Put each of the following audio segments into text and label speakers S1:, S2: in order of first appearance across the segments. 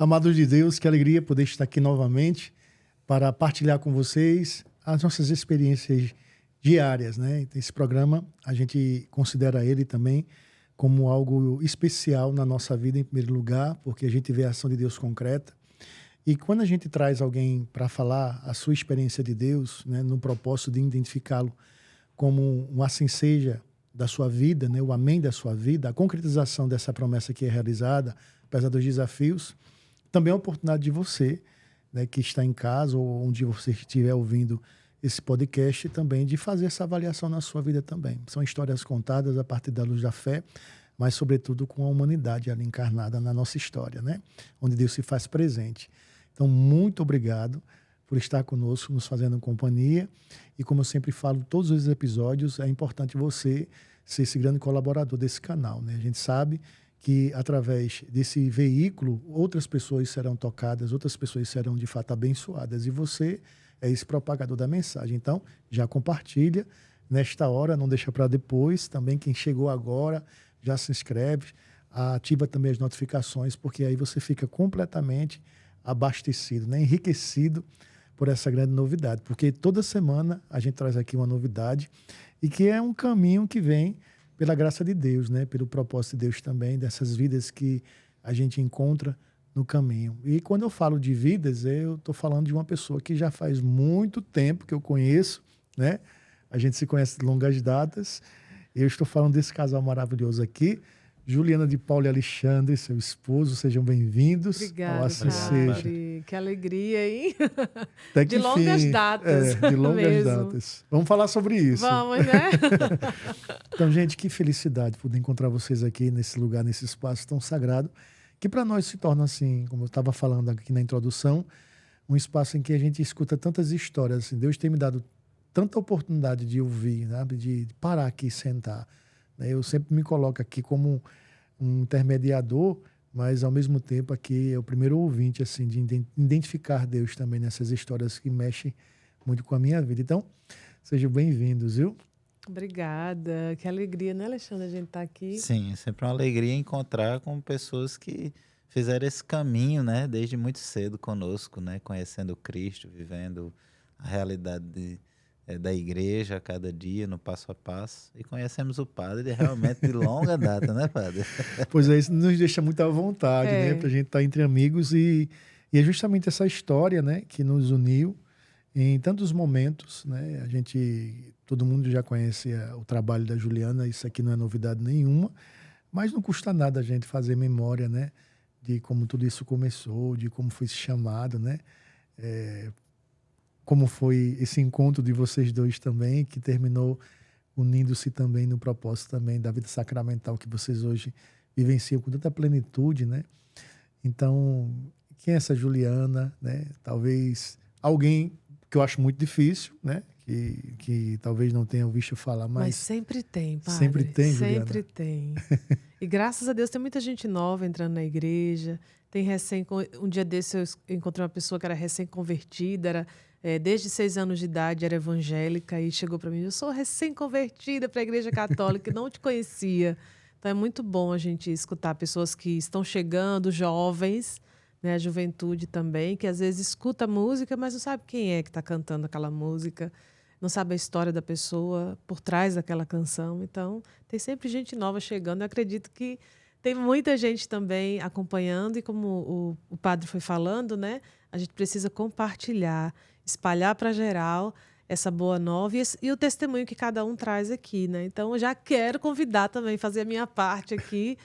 S1: Amados de Deus, que alegria poder estar aqui novamente para partilhar com vocês as nossas experiências diárias, né? Esse programa, a gente considera ele também como algo especial na nossa vida, em primeiro lugar, porque a gente vê a ação de Deus concreta. E quando a gente traz alguém para falar a sua experiência de Deus, né, no propósito de identificá-lo como um assim seja da sua vida, né, o amém da sua vida, a concretização dessa promessa que é realizada, apesar dos desafios, também é uma oportunidade de você, né, que está em casa ou onde você estiver ouvindo esse podcast, também de fazer essa avaliação na sua vida também. São histórias contadas a partir da luz da fé, mas sobretudo com a humanidade ali encarnada na nossa história, né, onde Deus se faz presente. Então, muito obrigado por estar conosco, nos fazendo companhia. E como eu sempre falo, todos os episódios, é importante você ser esse grande colaborador desse canal, né? A gente sabe que através desse veículo, outras pessoas serão tocadas, outras pessoas serão de fato abençoadas. E você é esse propagador da mensagem. Então, já compartilha nesta hora, não deixa para depois. Também quem chegou agora, já se inscreve, ativa também as notificações, porque aí você fica completamente abastecido, né? Enriquecido por essa grande novidade. Porque toda semana a gente traz aqui uma novidade e que é um caminho que vem pela graça de Deus, né? Pelo propósito de Deus também, dessas vidas que a gente encontra no caminho. E quando eu falo de vidas, eu estou falando de uma pessoa que já faz muito tempo que eu conheço, né? A gente se conhece de longas datas. Eu estou falando desse casal maravilhoso aqui, Juliana de Paulo e Alexandre, seu esposo, sejam bem-vindos.
S2: Obrigada, Padre. Que alegria, hein?
S1: Até
S2: de longas datas.
S1: De longas datas. Vamos falar sobre isso.
S2: Vamos, né?
S1: Então, gente, que felicidade poder encontrar vocês aqui nesse lugar, nesse espaço tão sagrado, que para nós se torna assim, como eu estava falando aqui na introdução, um espaço em que a gente escuta tantas histórias. Assim, Deus tem me dado tanta oportunidade de ouvir, sabe? De parar aqui e sentar. Eu sempre me coloco aqui como um intermediador, mas ao mesmo tempo aqui é o primeiro ouvinte assim, de identificar Deus também nessas histórias que mexem muito com a minha vida. Então, sejam bem-vindos, viu?
S2: Obrigada. Que alegria, né, Alexandre, a gente estar aqui.
S3: Sim, é sempre uma alegria encontrar com pessoas que fizeram esse caminho, né, desde muito cedo conosco, né, conhecendo Cristo, vivendo a realidade da igreja a cada dia, no passo a passo, e conhecemos o padre realmente de longa data, né, padre?
S1: Pois é, isso nos deixa muito à vontade, né, pra gente estar entre amigos e é justamente essa história, né, que nos uniu em tantos momentos, né, todo mundo já conhece o trabalho da Juliana, isso aqui não é novidade nenhuma, mas não custa nada a gente fazer memória, né, de como tudo isso começou, de como foi chamado, né, como foi esse encontro de vocês dois também, que terminou unindo-se também no propósito também da vida sacramental que vocês hoje vivenciam com tanta plenitude, né? Então, quem é essa Juliana, né? Talvez alguém que eu acho muito difícil, né? Que talvez não tenha ouvido falar, mas
S2: sempre tem, padre.
S1: Sempre tem, Juliana.
S2: Sempre tem. E graças a Deus tem muita gente nova entrando na igreja. Um dia desse eu encontrei uma pessoa que era recém-convertida, desde 6 anos de idade, era evangélica e chegou para mim: eu sou recém-convertida para a Igreja Católica, não te conhecia. Então é muito bom a gente escutar pessoas que estão chegando, jovens, né, a juventude também, que às vezes escuta a música, mas não sabe quem é que está cantando aquela música, não sabe a história da pessoa por trás daquela canção. Então tem sempre gente nova chegando. Eu acredito que tem muita gente também acompanhando e, como o padre foi falando, né, a gente precisa compartilhar, espalhar para geral essa boa nova e o testemunho que cada um traz aqui, né? Então, eu já quero convidar também, fazer a minha parte aqui,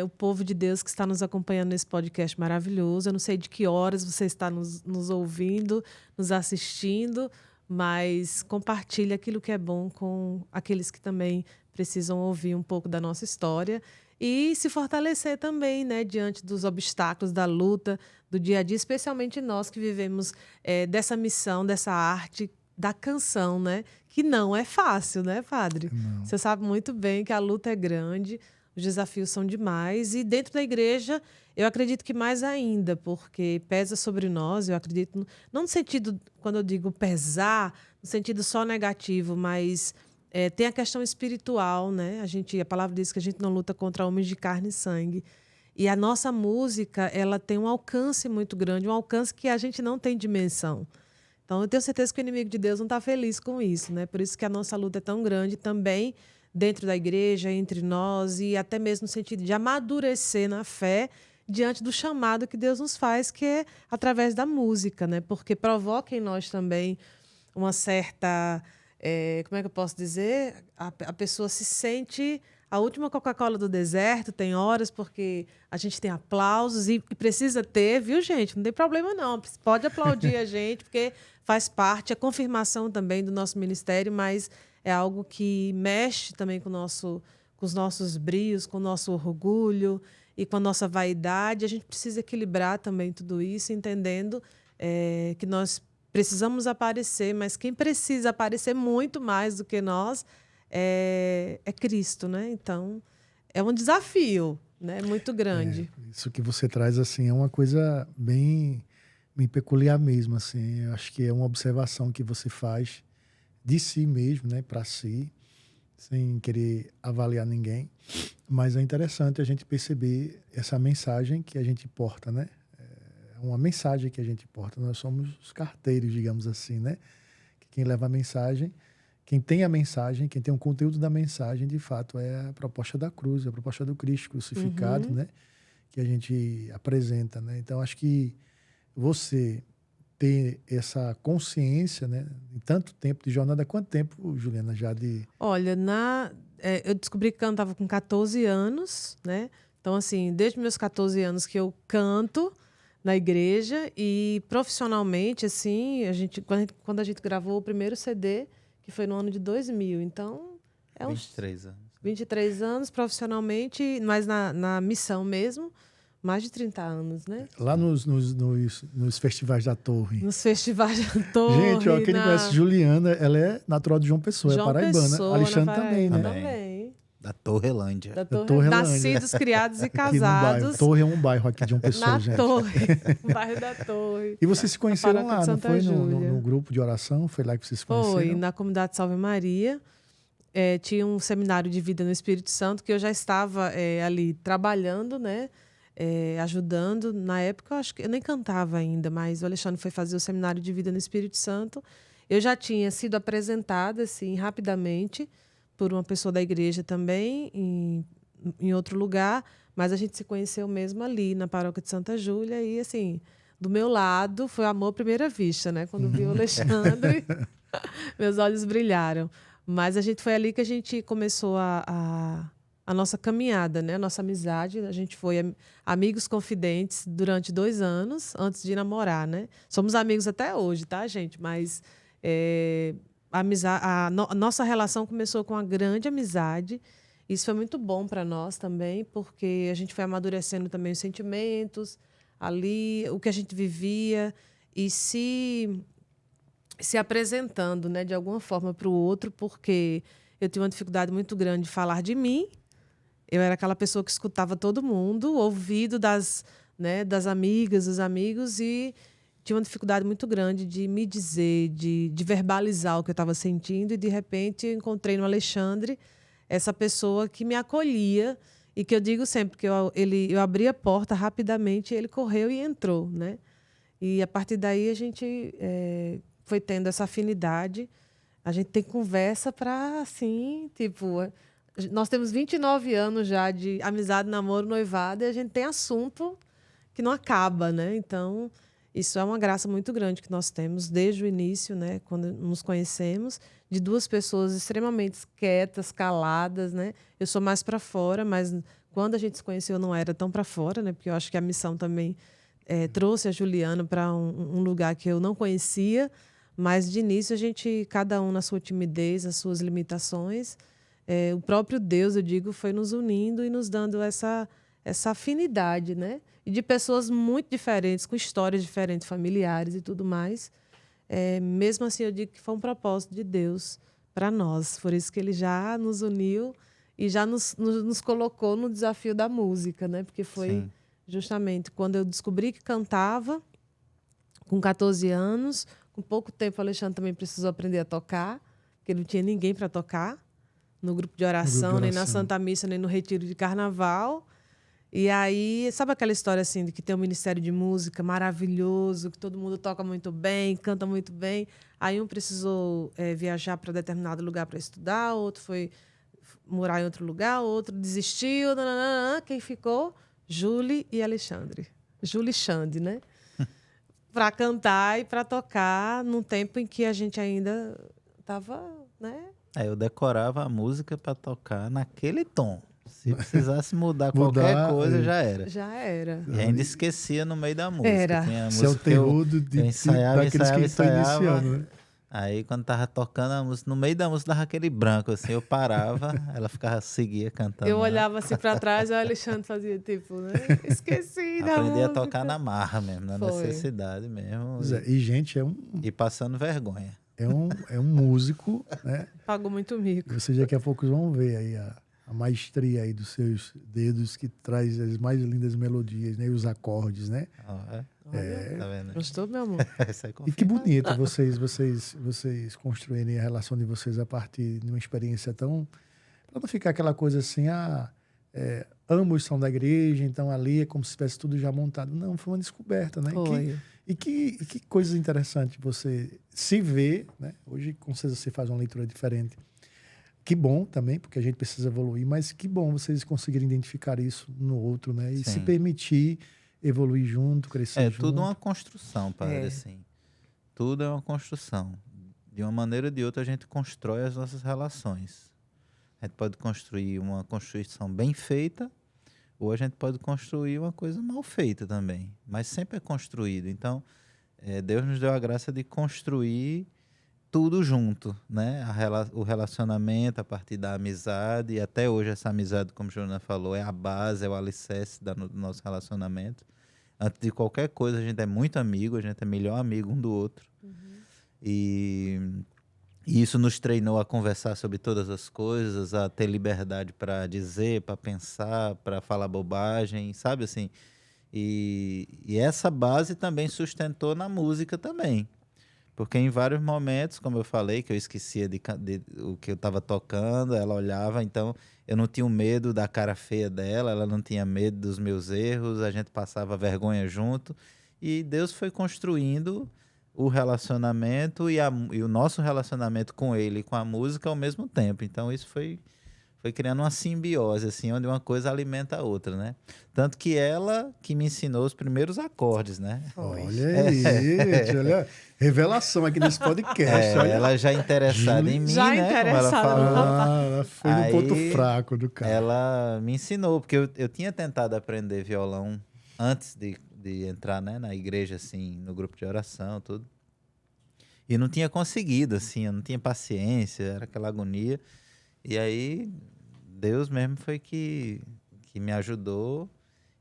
S2: o povo de Deus que está nos acompanhando nesse podcast maravilhoso. Eu não sei de que horas você está nos ouvindo, nos assistindo, mas compartilhe aquilo que é bom com aqueles que também precisam ouvir um pouco da nossa história e se fortalecer também, né, diante dos obstáculos, da luta, do dia a dia, especialmente nós que vivemos dessa missão, dessa arte da canção, né, que não é fácil, né, padre?
S1: Não.
S2: Você sabe muito bem que a luta é grande, os desafios são demais e dentro da igreja eu acredito que mais ainda, porque pesa sobre nós, eu acredito, não no sentido, quando eu digo pesar, no sentido só negativo, mas tem a questão espiritual, né? A palavra diz que a gente não luta contra homens de carne e sangue. E a nossa música, ela tem um alcance muito grande, um alcance que a gente não tem dimensão. Então, eu tenho certeza que o inimigo de Deus não está feliz com isso, né? Por isso que a nossa luta é tão grande também dentro da igreja, entre nós, e até mesmo no sentido de amadurecer na fé diante do chamado que Deus nos faz, que é através da música, né? Porque provoca em nós também uma certa... como é que eu posso dizer? A pessoa se sente a última Coca-Cola do deserto, tem horas, porque a gente tem aplausos e precisa ter, viu, gente? Não tem problema, não. Pode aplaudir a gente, porque faz parte, é confirmação também do nosso ministério, mas é algo que mexe também com os nossos brios, com o nosso orgulho e com a nossa vaidade. A gente precisa equilibrar também tudo isso, entendendo que nós precisamos aparecer, mas quem precisa aparecer muito mais do que nós é Cristo, né? Então, é um desafio, né? Muito grande.
S1: Isso que você traz, assim, é uma coisa bem peculiar mesmo, assim. Eu acho que é uma observação que você faz de si mesmo, né? Para si, sem querer avaliar ninguém. Mas é interessante a gente perceber essa mensagem que a gente porta, né? É uma mensagem que a gente porta. Nós somos os carteiros, digamos assim, né? Quem leva a mensagem, quem tem a mensagem, quem tem o conteúdo da mensagem, de fato, é a proposta da cruz, a proposta do Cristo crucificado, né? Que a gente apresenta, né? Então, acho que você ter essa consciência, né? Em tanto tempo de jornada, quanto tempo, Juliana, já de...
S2: Olha, eu descobri que cantava com 14 anos, né? Então, assim, desde meus 14 anos que eu canto na igreja e profissionalmente, assim, quando a gente gravou o primeiro CD, que foi no ano de 2000. Então, é uns
S3: 23 anos.
S2: 23 anos profissionalmente, mas na missão mesmo, mais de 30 anos, né?
S1: Lá nos festivais da Torre.
S2: Nos festivais da Torre.
S1: Gente, ó, quem não conhece Juliana, ela é natural de João Pessoa,
S2: João
S1: é paraibana.
S2: Pessoa,
S1: Alexandre
S2: na
S1: também,
S2: Paraíba,
S1: né?
S2: também.
S3: Da Torrelândia.
S2: Da
S1: Torre
S2: Torre,
S1: Lândia.
S2: nascidos, criados e
S1: Aqui no bairro.
S2: casados.
S1: Torre é um bairro aqui de João Pessoa,
S2: Na
S1: gente.
S2: Torre, no bairro da Torre.
S1: E vocês se conheceram
S2: paróquia de
S1: lá, não
S2: Santa
S1: foi?
S2: Júlia.
S1: No grupo de oração? Foi lá que vocês se conheceram?
S2: Foi, na comunidade Salve Maria. Tinha um seminário de vida no Espírito Santo que eu já estava ali trabalhando, né? Ajudando. Na época, eu acho que eu nem cantava ainda, mas o Alexandre foi fazer o seminário de vida no Espírito Santo. Eu já tinha sido apresentada, assim, rapidamente, por uma pessoa da igreja também, em outro lugar, mas a gente se conheceu mesmo ali, na paróquia de Santa Júlia, e, assim, do meu lado, foi amor à primeira vista, né? Quando vi o Alexandre, meus olhos brilharam. Mas foi ali que a gente começou a nossa caminhada, né? A nossa amizade. A gente foi amigos confidentes durante 2 anos, antes de namorar, né? Somos amigos até hoje, tá, gente? Mas a nossa relação começou com uma grande amizade. Isso foi muito bom para nós também, porque a gente foi amadurecendo também os sentimentos ali, o que a gente vivia, e se apresentando, né, de alguma forma para o outro, porque eu tinha uma dificuldade muito grande de falar de mim. Eu era aquela pessoa que escutava todo mundo, ouvido das amigas, dos amigos, e tinha uma dificuldade muito grande de me dizer, de verbalizar o que eu estava sentindo, e de repente eu encontrei no Alexandre essa pessoa que me acolhia, e que eu digo sempre que eu abri a porta rapidamente, ele correu e entrou, né? E a partir daí a gente foi tendo essa afinidade. A gente tem conversa para, assim, tipo... Nós temos 29 anos já de amizade, namoro, noivado, e a gente tem assunto que não acaba, né? Então, isso é uma graça muito grande que nós temos desde o início, né? Quando nos conhecemos, de 2 pessoas extremamente quietas, caladas, né? Eu sou mais para fora, mas quando a gente se conheceu eu não era tão para fora, né? Porque eu acho que a missão também trouxe a Juliana para um lugar que eu não conhecia, mas de início cada um na sua timidez, as suas limitações, o próprio Deus, eu digo, foi nos unindo e nos dando essa afinidade, né? E de pessoas muito diferentes, com histórias diferentes, familiares e tudo mais. Mesmo assim, eu digo que foi um propósito de Deus para nós. Por isso que ele já nos uniu e já nos colocou no desafio da música, né? Porque foi... Sim. Justamente quando eu descobri que cantava, com 14 anos, com pouco tempo o Alexandre também precisou aprender a tocar, porque não tinha ninguém para tocar no grupo de oração, nem na Santa Missa, nem no retiro de carnaval. E aí, sabe aquela história assim de que tem um ministério de música maravilhoso, que todo mundo toca muito bem, canta muito bem. Aí um precisou viajar para determinado lugar para estudar, outro foi morar em outro lugar, outro desistiu. Nananana. Quem ficou? Júlia e Alexandre. Júlia e Xande, né? Para cantar e para tocar num tempo em que a gente ainda estava, né?
S3: Eu decorava a música para tocar naquele tom. Se precisasse mudar qualquer coisa, já era.
S2: Já era.
S3: E ainda esquecia no meio da música.
S2: Era.
S3: Tinha
S1: Esse é o
S3: música que eu
S1: terror daqueles que estão iniciando, né?
S3: Aí, quando tava tocando a música, no meio da música dava aquele branco, assim, eu parava, ela seguia cantando.
S2: Eu olhava assim pra trás e o Alexandre fazia tipo, né? Esqueci da música.
S3: Aprendi a tocar na marra mesmo, na necessidade mesmo.
S1: E, gente,
S3: E passando vergonha.
S1: É um músico, né?
S2: Pagou muito mico.
S1: Vocês daqui a pouco vão ver aí a maestria aí dos seus dedos que traz as mais lindas melodias, né? E os acordes, né?
S2: Tá vendo? Gostou, meu amor?
S1: E que bonito vocês construírem a relação de vocês a partir de uma experiência tão... Para não ficar aquela coisa assim, ambos são da igreja, então ali é como se tivesse tudo já montado. Não, foi uma descoberta, né?
S2: Foi.
S1: Que coisa interessante você se ver, né? Hoje, com certeza, você faz uma leitura diferente. Que bom também, porque a gente precisa evoluir, mas que bom vocês conseguirem identificar isso no outro, né? E se permitir evoluir junto, crescer junto.
S3: É tudo uma construção, padre, assim. Tudo é uma construção. De uma maneira ou de outra, a gente constrói as nossas relações. A gente pode construir uma construção bem feita, ou a gente pode construir uma coisa mal feita também. Mas sempre é construído. Então, Deus nos deu a graça de construir tudo junto, né? O relacionamento a partir da amizade, e até hoje essa amizade, como a Joana falou, é a base, é o alicerce do nosso relacionamento. Antes de qualquer coisa, a gente é muito amigo, a gente é melhor amigo um do outro. E isso nos treinou a conversar sobre todas as coisas, a ter liberdade para dizer, para pensar, para falar bobagem, sabe assim? E essa base também sustentou na música também. Porque em vários momentos, como eu falei, que eu esquecia de o que eu estava tocando, ela olhava, então eu não tinha medo da cara feia dela, ela não tinha medo dos meus erros, a gente passava vergonha junto. E Deus foi construindo o relacionamento e o nosso relacionamento com ele e com a música ao mesmo tempo. Então isso foi criando uma simbiose, assim, onde uma coisa alimenta a outra, né? Tanto que ela que me ensinou os primeiros acordes, né?
S1: Olha aí, gente, olha, revelação aqui nesse podcast. Olha.
S3: Ela já interessada em mim,
S2: já
S3: né?
S2: Interessada,
S3: como ela falou.
S1: Ela foi no ponto fraco do cara.
S3: Ela me ensinou, porque eu tinha tentado aprender violão antes de entrar, né, na igreja, assim, no grupo de oração, tudo. E não tinha conseguido, assim, eu não tinha paciência, era aquela agonia. E aí, Deus mesmo foi que me ajudou.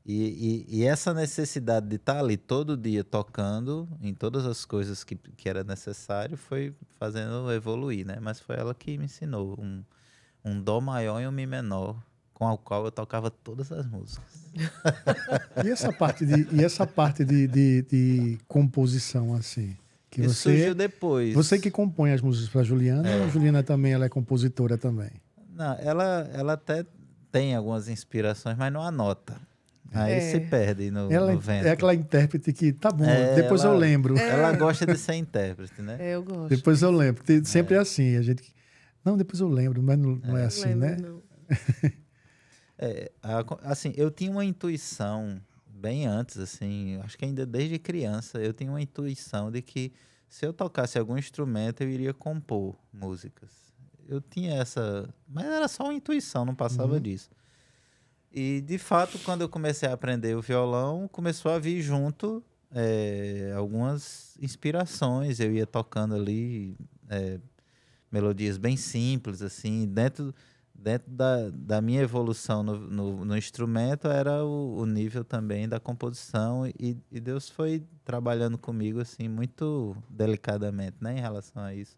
S3: E essa necessidade de estar ali todo dia tocando em todas as coisas que era necessário foi fazendo evoluir, né? Mas foi ela que me ensinou um dó maior e um mi menor, com o qual eu tocava todas as músicas.
S1: E essa parte de composição, assim? Que
S3: isso surgiu depois.
S1: Você que compõe as músicas para Juliana, ou a Juliana também ela é compositora também?
S3: Não, ela até tem algumas inspirações, mas não anota. Aí se perde no vento.
S1: É aquela intérprete que, tá bom, depois eu lembro.
S3: Ela gosta de ser intérprete, né?
S2: Eu gosto.
S1: Depois eu lembro. Sempre é assim, a gente... Não, depois eu lembro, mas não é assim, né?
S2: Não.
S3: Assim, eu tinha uma intuição bem antes, assim, acho que ainda desde criança, eu tinha uma intuição de que se eu tocasse algum instrumento, eu iria compor músicas. Eu tinha essa... Mas era só uma intuição, não passava disso. E, de fato, quando eu comecei a aprender o violão, começou a vir junto algumas inspirações. Eu ia tocando ali melodias bem simples, assim, dentro da minha evolução no instrumento era o nível também da composição e Deus foi trabalhando comigo assim muito delicadamente, né, em relação a isso.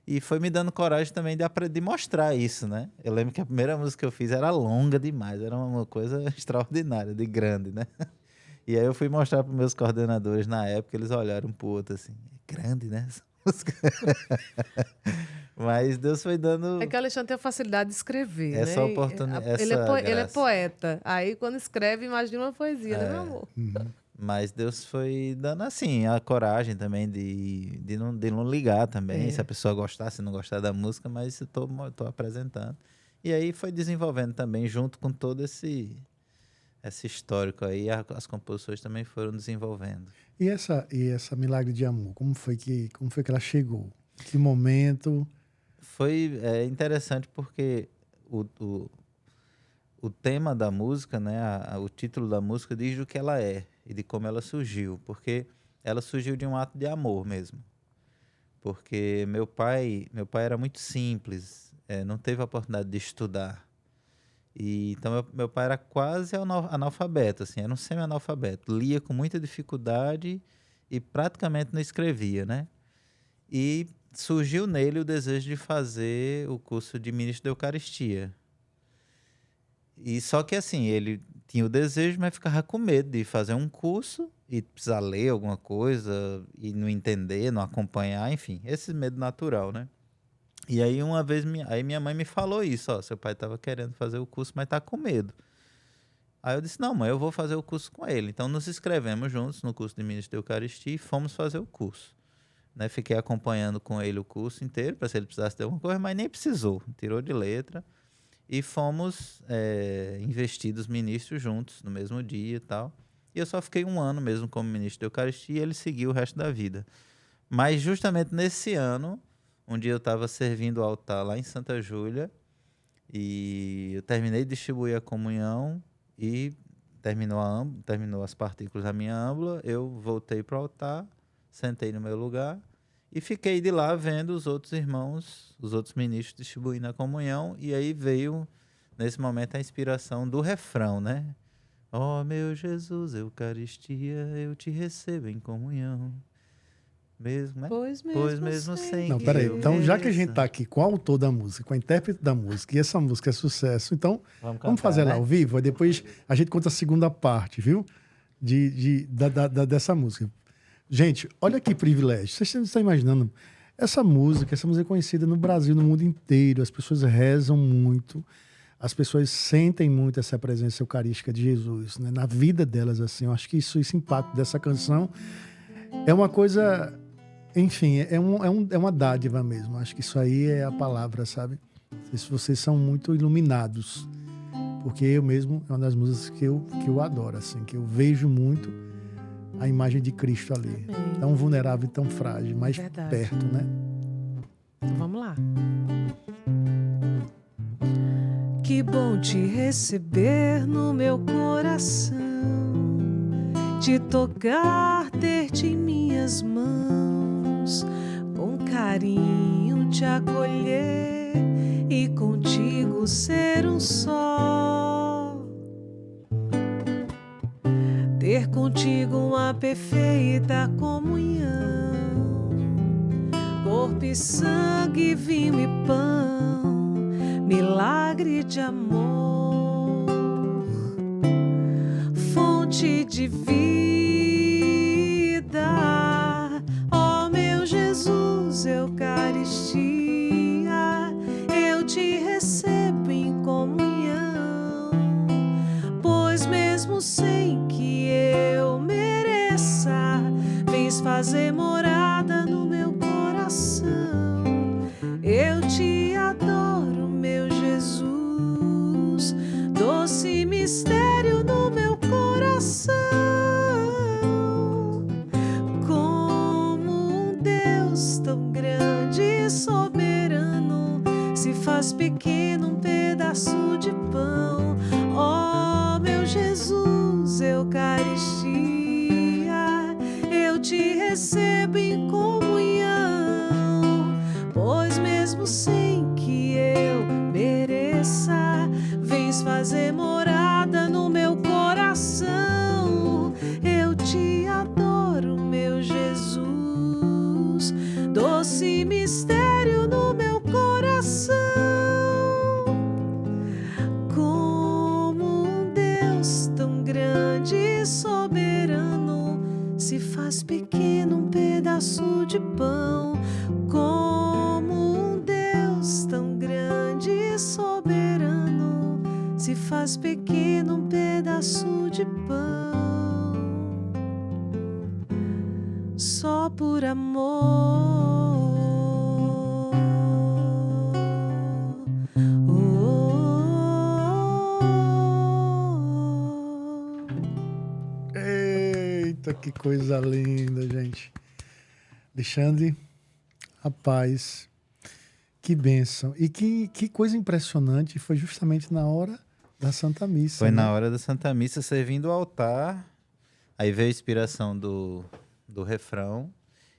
S3: E foi me dando coragem também de mostrar isso, né? Eu lembro que a primeira música que eu fiz era longa demais, era uma coisa extraordinária, de grande, né? E aí eu fui mostrar para meus coordenadores na época, eles olharam pro outro assim, é grande, né, essa música? Mas Deus foi dando
S2: É que o Alexandre tem a facilidade de escrever,
S3: essa
S2: né?
S3: oportunidade.
S2: Ele é poeta. Aí, quando escreve, imagina uma poesia, né, meu amor?
S3: Mas Deus foi dando, assim, a coragem também de não ligar também. Se a pessoa gostar, se não gostar da música, mas eu tô apresentando. E aí foi desenvolvendo também, junto com todo esse histórico aí, as composições também foram desenvolvendo.
S1: E essa Milagre de Amor, como foi que ela chegou? Que momento?
S3: Foi interessante porque o tema da música, né, o título da música diz do que ela é e de como ela surgiu, porque ela surgiu de um ato de amor mesmo. Porque meu pai era muito simples, não teve a oportunidade de estudar. E então meu pai era quase analfabeto, assim, era um semi-analfabeto, lia com muita dificuldade e praticamente não escrevia, né? E surgiu nele o desejo de fazer o curso de ministro da Eucaristia. E só que assim, ele tinha o desejo, mas ficava com medo de fazer um curso e precisar ler alguma coisa e não entender, não acompanhar, enfim, esse medo natural, né? E aí uma vez minha mãe me falou isso, ó, seu pai estava querendo fazer o curso, mas está com medo. Aí eu disse, não, mãe, eu vou fazer o curso com ele. Então nos inscrevemos juntos no curso de ministro da Eucaristia e fomos fazer o curso. Né? Fiquei acompanhando com ele o curso inteiro, para se ele precisasse ter alguma coisa, mas nem precisou, tirou de letra. E fomos investidos ministros juntos, no mesmo dia e tal. E eu só fiquei 1 ano mesmo como ministro da Eucaristia e ele seguiu o resto da vida. Mas justamente nesse ano, um dia eu estava servindo o altar lá em Santa Júlia e eu terminei de distribuir a comunhão e terminou as partículas da minha âmbula, eu voltei para o altar, sentei no meu lugar e fiquei de lá vendo os outros irmãos, os outros ministros distribuindo a comunhão, e aí veio, nesse momento, a inspiração do refrão, né? Ó meu Jesus, Eucaristia, eu te recebo em comunhão. Mesmo, né? Pois mesmo sem
S1: Não, peraí. Então, já que a gente tá aqui com o autor da música, com o intérprete da música, e essa música é sucesso, então vamos fazer ela ao vivo, aí depois a gente conta a segunda parte, viu? Dessa música. Gente, olha que privilégio. Vocês não estão imaginando. Essa música é conhecida no Brasil, no mundo inteiro. As pessoas rezam muito. As pessoas sentem muito essa presença eucarística de Jesus, né? Na vida delas, assim. Eu acho que esse impacto dessa canção é uma coisa... Enfim, é uma dádiva mesmo. Acho que isso aí é a palavra, sabe? Vocês são muito iluminados. Porque eu mesmo, é uma das músicas que eu adoro, assim. Que eu vejo muito a imagem de Cristo ali.
S2: Amém.
S1: Tão vulnerável e tão frágil, mais perto, né?
S2: Então vamos lá. Que bom te receber no meu coração, te tocar, ter-te em minhas mãos, com carinho te acolher e contigo ser um só. Ter contigo uma perfeita comunhão, corpo e sangue, vinho e pão, milagre de amor, fonte de vida. Ó meu Jesus, Eucaristia, eu te recebo em comunhão, pois mesmo sem que eu mereça, vens fazer morada no meu coração. Eu te adoro, meu Jesus, doce mistério no meu coração. Como um Deus tão grande e soberano se faz pequeno um pedaço de pão. Ó meu Jesus, Eucaristia, eu te recebo em comunhão, pois mesmo sem que eu mereça, vens fazer morada no meu coração. Eu te adoro, meu Jesus, doce mistério no meu coração. Como um Deus tão grande e soberano se faz pequeno um pedaço de pão. Como um Deus só por amor.
S1: Eita, que coisa linda, gente. Alexandre, rapaz, que bênção. E que coisa impressionante, foi justamente na hora da Santa Missa.
S3: Foi
S1: né?
S3: na hora da Santa Missa, servindo o altar. Aí veio a inspiração do refrão.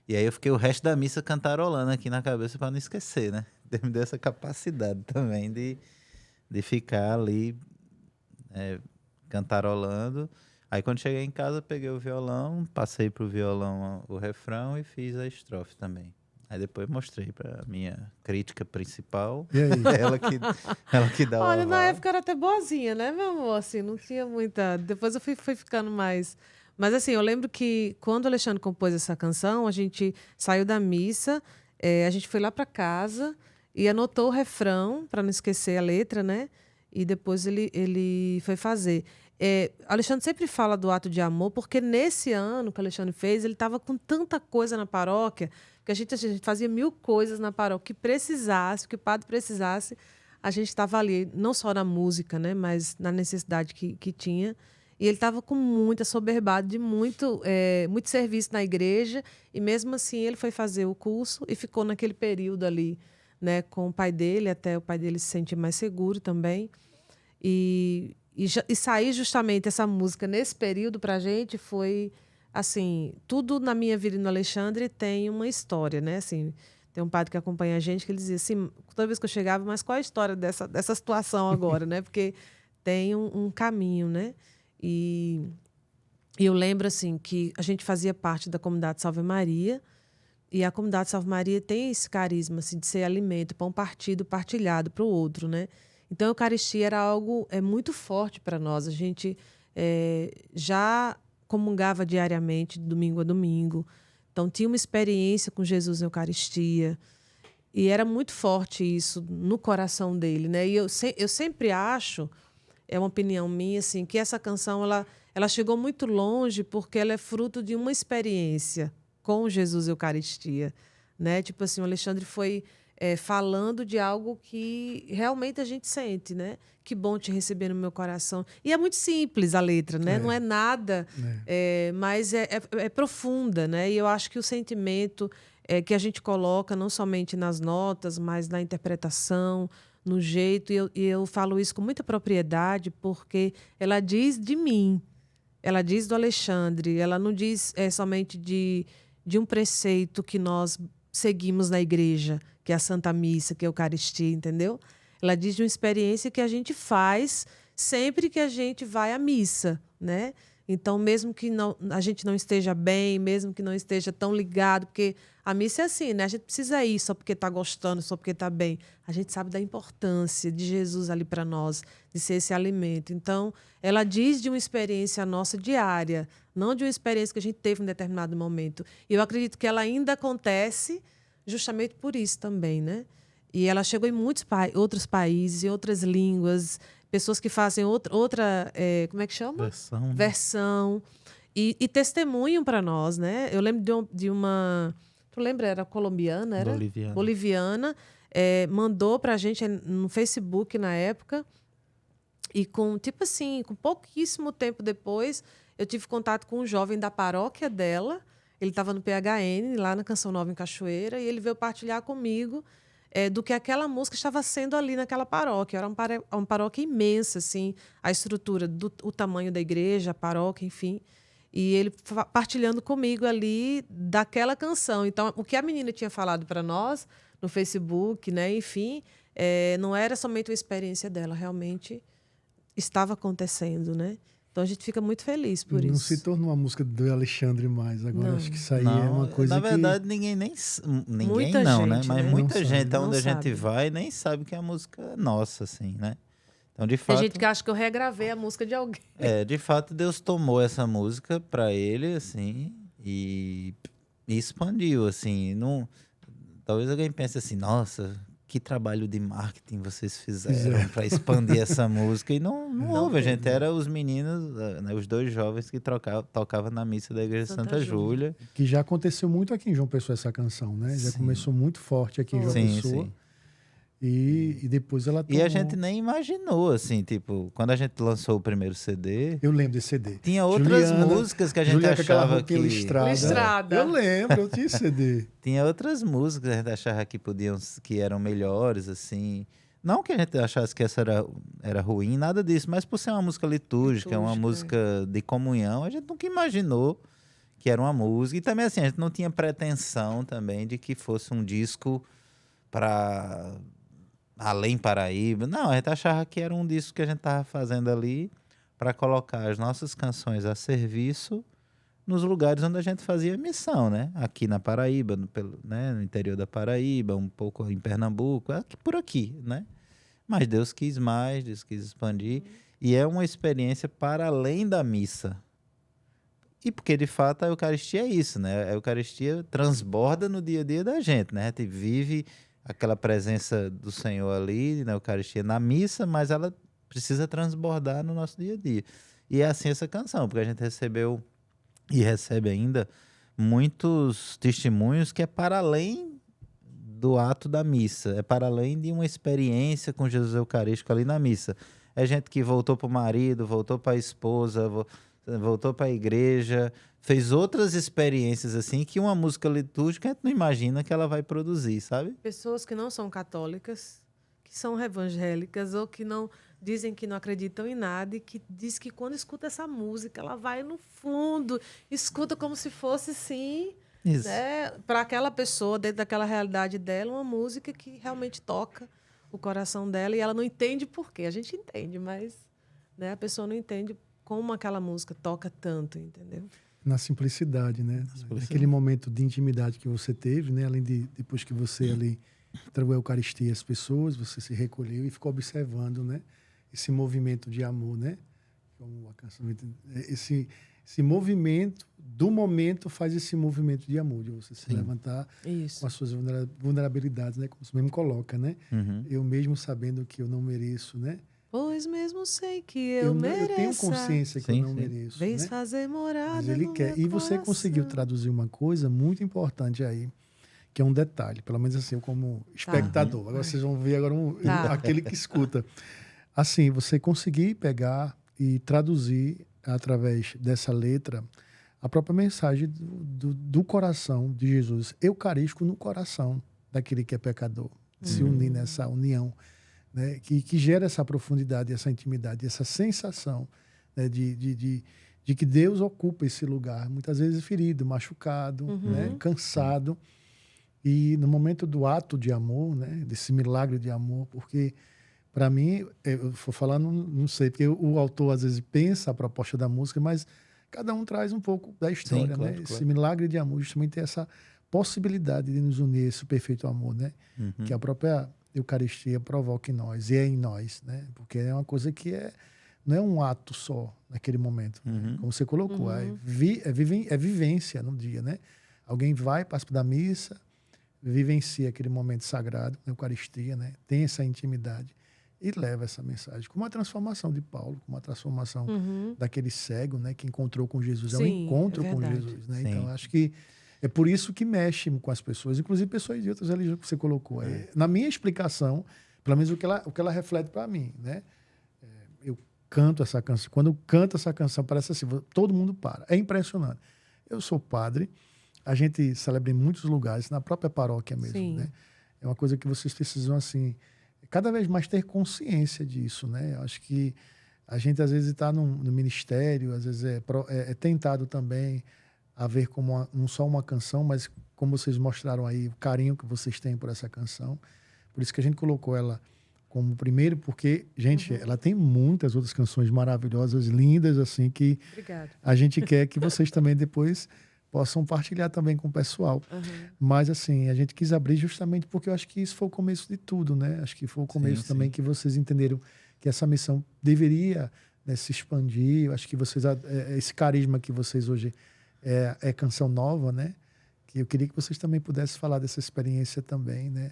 S3: E aí eu fiquei o resto da missa cantarolando aqui na cabeça para não esquecer, né? Me deu essa capacidade também de ficar ali cantarolando. Aí quando cheguei em casa, peguei o violão, passei pro violão o refrão e fiz a estrofe também. Aí depois mostrei pra minha crítica principal.
S1: E aí?
S3: ela que dá o
S2: Olha, na
S3: aval.
S2: época era até boazinha, né, meu amor? Assim, não tinha muita. Depois eu fui ficando mais. Mas assim, eu lembro que quando o Alexandre compôs essa canção, a gente saiu da missa, a gente foi lá para casa e anotou o refrão, para não esquecer a letra, né? E depois ele foi fazer. Alexandre sempre fala do ato de amor, porque nesse ano que o Alexandre fez, ele estava com tanta coisa na paróquia, que a gente fazia 1000 coisas na paróquia, que precisasse, que o padre precisasse, a gente estava ali, não só na música, né, mas na necessidade que tinha. E ele estava com muito assoberbado de muito serviço na igreja, e mesmo assim ele foi fazer o curso e ficou naquele período ali, né, com o pai dele, até o pai dele se sentir mais seguro também. E sair justamente essa música nesse período para a gente foi, assim, tudo na minha vida e no Alexandre tem uma história, né? Assim, tem um padre que acompanha a gente que ele dizia assim, toda vez que eu chegava, mas qual a história dessa situação agora, né? Porque tem um caminho, né? E eu lembro, assim, que a gente fazia parte da comunidade Salve Maria, e a comunidade Salve Maria tem esse carisma, assim, de ser alimento, pão partido, partilhado para o outro, né? Então, a Eucaristia era algo muito forte para nós. A gente já comungava diariamente, domingo a domingo. Então, tinha uma experiência com Jesus na Eucaristia. E era muito forte isso no coração dele, né? E eu sempre acho, é uma opinião minha, assim, que essa canção ela chegou muito longe porque ela é fruto de uma experiência com Jesus Eucaristia, né? Tipo assim, o Alexandre foi falando de algo que realmente a gente sente, né? Que bom te receber no meu coração. E é muito simples a letra, né? Não é nada, mas é profunda, né? E eu acho que o sentimento que a gente coloca, não somente nas notas, mas na interpretação, no jeito, e eu falo isso com muita propriedade, porque ela diz de mim, ela diz do Alexandre, ela não diz somente de um preceito que nós seguimos na igreja, que é a Santa Missa, que é a Eucaristia, entendeu? Ela diz de uma experiência que a gente faz sempre que a gente vai à missa, né? Então, mesmo que a gente não esteja bem, mesmo que não esteja tão ligado, porque a missa é assim, né? A gente precisa ir só porque está gostando, só porque está bem. A gente sabe da importância de Jesus ali para nós, de ser esse alimento. Então, ela diz de uma experiência nossa diária, não de uma experiência que a gente teve em determinado momento. E eu acredito que ela ainda acontece justamente por isso também, né? E ela chegou em muitos outros países, em outras línguas, pessoas que fazem outra como é que chama? Versão. E testemunham para nós, né? Eu lembro de uma... Tu lembra? Era colombiana? Era? Boliviana. Mandou para a gente no Facebook na época. E tipo assim, com pouquíssimo tempo depois, eu tive contato com um jovem da paróquia dela. Ele estava no PHN, lá na Canção Nova em Cachoeira, e ele veio partilhar comigo do que aquela música estava sendo ali naquela paróquia. Era uma paróquia imensa, assim, a estrutura, o tamanho da igreja, a paróquia, enfim. E ele partilhando comigo ali daquela canção. Então, o que a menina tinha falado para nós no Facebook, né, enfim, não era somente uma experiência dela, realmente estava acontecendo, né? Então a gente fica muito feliz por isso.
S1: Não se tornou uma música do Alexandre mais. Agora acho que isso aí é uma coisa
S3: na verdade,
S1: que...
S3: ninguém
S2: Muita
S3: não,
S2: gente,
S3: né? Mas
S2: né?
S3: muita gente,
S2: Não
S3: onde a gente
S2: sabe.
S3: vai, nem sabe que é a música é nossa, assim, né? Então, de fato...
S2: Tem gente que acha que eu regravei a música de alguém.
S3: de fato, Deus tomou essa música para ele, assim, e expandiu, assim. Não... Talvez alguém pense assim, nossa, que trabalho de marketing vocês fizeram para expandir essa música? E não houve, a gente era os meninos, né, os 2 jovens que tocavam na missa da Igreja Santa Júlia.
S1: Que já aconteceu muito aqui em João Pessoa essa canção, né? Já começou muito forte aqui em João Pessoa.
S3: Sim.
S1: E depois ela tomou...
S3: E a gente nem imaginou, assim, tipo, quando a gente lançou o primeiro CD...
S1: Eu lembro desse CD.
S3: Tinha outras músicas que a gente achava que...
S2: Listrada.
S1: Eu lembro, eu tinha CD.
S3: Tinha outras músicas que a gente achava que eram melhores, assim. Não que a gente achasse que essa era ruim, nada disso, mas por ser uma música litúrgica, uma música de comunhão, a gente nunca imaginou que era uma música. E também, assim, a gente não tinha pretensão também de que fosse um disco para... além Paraíba. Não, a gente achava que era um disco que a gente estava fazendo ali para colocar as nossas canções a serviço nos lugares onde a gente fazia missão, né? Aqui na Paraíba, no interior da Paraíba, um pouco em Pernambuco, por aqui, né? Mas Deus quis mais, Deus quis expandir. E é uma experiência para além da missa. E porque, de fato, a Eucaristia é isso, né? A Eucaristia transborda no dia a dia da gente, né? A gente vive aquela presença do Senhor ali na Eucaristia, na missa, mas ela precisa transbordar no nosso dia a dia. E é assim essa canção, porque a gente recebeu e recebe ainda muitos testemunhos que é para além do ato da missa, é para além de uma experiência com Jesus Eucarístico ali na missa. É gente que voltou para o marido, voltou para a esposa, voltou para a igreja, fez outras experiências assim que uma música litúrgica a gente não imagina que ela vai produzir, sabe?
S2: Pessoas que não são católicas, que são evangélicas ou que não dizem que não acreditam em nada e que diz que quando escuta essa música ela vai no fundo, escuta como se fosse sim, né, para aquela pessoa dentro daquela realidade dela, uma música que realmente toca o coração dela e ela não entende por quê. A gente entende, mas, né, a pessoa não entende como aquela música toca tanto, entendeu?
S1: Na simplicidade, né? Naquele momento de intimidade que você teve, né? Além de depois que você ali entregou a Eucaristia às pessoas, você se recolheu e ficou observando, né? Esse movimento de amor, né? Como a canção, esse movimento do momento faz esse movimento de amor, de você se levantar com as suas vulnerabilidades, né? Como você mesmo coloca, né? Eu mesmo sabendo que eu não mereço, né?
S2: Pois mesmo sei que eu mereço.
S1: Eu tenho consciência que eu não mereço.
S2: Vens
S1: né?
S2: fazer morada.
S1: Mas ele quer. E você conseguiu traduzir uma coisa muito importante aí, que é um detalhe, pelo menos assim, eu como espectador. Agora vocês vão ver agora aquele que escuta. Assim, você conseguir pegar e traduzir através dessa letra a própria mensagem do coração de Jesus, eucarístico no coração daquele que é pecador. Se unir nessa união. Né, que gera essa profundidade, essa intimidade, essa sensação, né, de que Deus ocupa esse lugar, muitas vezes ferido, machucado, né, cansado. E no momento do ato de amor, né, desse milagre de amor, porque, para mim, eu vou falar, não sei, porque o autor às vezes pensa a proposta da música, mas cada um traz um pouco da história. Sim, claro, né? Claro. Esse milagre de amor justamente tem essa possibilidade de nos unir, esse perfeito amor, né? Que a própria Eucaristia provoca em nós e é em nós, né? Porque é uma coisa que não é um ato só naquele momento, como você colocou, é vivência no dia, né? Alguém vai, participa da missa, vivencia aquele momento sagrado na Eucaristia, né? Tem essa intimidade e leva essa mensagem, como a transformação de Paulo, como a transformação daquele cego, né? Que encontrou com Jesus, é um encontro com Jesus, né? Sim. Então acho que é por isso que mexe com as pessoas, inclusive pessoas de outras religiões que você colocou. Na minha explicação, pelo menos o que ela reflete para mim, né? Eu canto essa canção. Quando eu canto essa canção, parece assim, todo mundo para. É impressionante. Eu sou padre, a gente celebra em muitos lugares, na própria paróquia mesmo, né? É uma coisa que vocês precisam, assim, cada vez mais ter consciência disso, né? Eu acho que a gente, às vezes, está no ministério, às vezes é tentado também a ver como não só uma canção, mas como vocês mostraram aí, o carinho que vocês têm por essa canção. Por isso que a gente colocou ela como primeiro, porque, gente, ela tem muitas outras canções maravilhosas, lindas, assim, que a gente quer que vocês também depois possam partilhar também com o pessoal. Mas, assim, a gente quis abrir justamente porque eu acho que isso foi o começo de tudo, né? Acho que foi o começo também que vocês entenderam que essa missão deveria, né, se expandir. Eu acho que vocês, esse carisma que vocês hoje... É Canção Nova, né? que eu queria que vocês também pudessem falar dessa experiência também, né?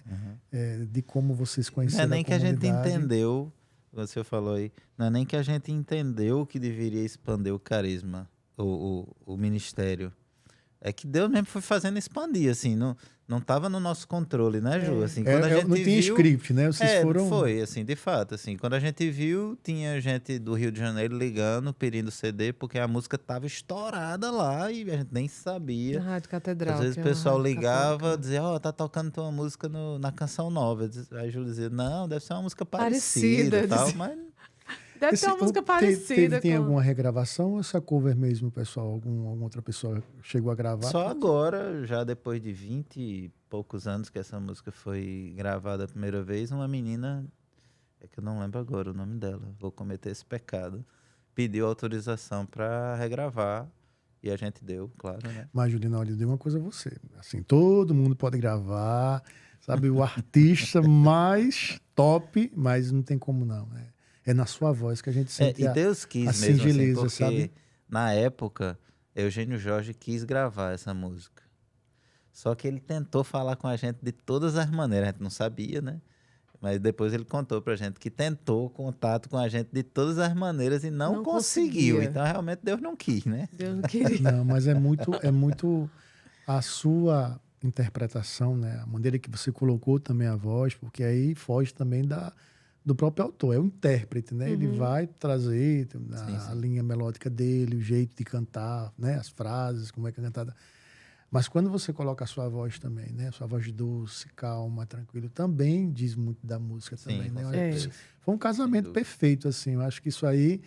S1: De como vocês
S3: Não
S1: conheceram
S3: é nem
S1: a
S3: que a gente
S1: comunidade.
S3: entendeu, você falou aí, não é nem que a gente entendeu que deveria expandir o carisma, o ministério. É que Deus mesmo foi fazendo expandir, assim, não estava no nosso controle, né, Ju? Assim, quando a gente
S1: Não tinha
S3: viu,
S1: script, né? Vocês foram...
S3: foi, assim, de fato, assim, quando a gente viu, tinha gente do Rio de Janeiro ligando, pedindo CD, porque a música estava estourada lá e a gente nem
S2: Na
S3: sabia.
S2: Rádio Catedral.
S3: Às vezes
S2: que
S3: o
S2: é uma
S3: pessoal
S2: rádio
S3: ligava,
S2: católica.
S3: dizia, tá tocando tua música na Canção Nova. Aí a Júlia dizia, não, deve ser uma música
S2: Parecida,
S3: parecida e tal,
S2: dizia.
S3: mas
S2: Deve ter uma música parecida
S1: Tem
S2: com...
S1: alguma regravação ou essa cover mesmo, pessoal? Alguma outra pessoa chegou a gravar?
S3: só agora, já depois de 20 e poucos anos que essa música foi gravada a primeira vez, uma menina, é que eu não lembro agora o nome dela, vou cometer esse pecado, pediu autorização para regravar e a gente deu, claro, né?
S1: Mas, Juliana, olha, eu digo uma coisa a você. Assim, todo mundo pode gravar, sabe? O artista mais top, mas não tem como não. É na sua voz que a gente sente
S3: E
S1: a
S3: Deus quis mesmo, assim,
S1: singeleza,
S3: porque
S1: sabe?
S3: na época, Eugênio Jorge quis gravar essa música. Só que ele tentou falar com a gente de todas as maneiras, a gente não sabia, né? Mas depois ele contou pra gente que tentou contato com a gente de todas as maneiras e não
S2: Não
S3: conseguiu.
S2: conseguia.
S3: Então, realmente, Deus não quis, né?
S2: Deus não queria.
S1: Não, mas é muito a sua interpretação, né? A maneira que você colocou também a voz, porque aí foge também do próprio autor, é o intérprete, né? Ele vai trazer a linha melódica dele, o jeito de cantar, né? As frases, como é que é cantada. Mas quando você coloca a sua voz também, né? A sua voz doce, calma, tranquila, também diz muito da música também,
S3: com
S1: né?
S3: certeza.
S1: Foi um casamento
S3: dúvida.
S1: perfeito, assim. Eu acho que isso aí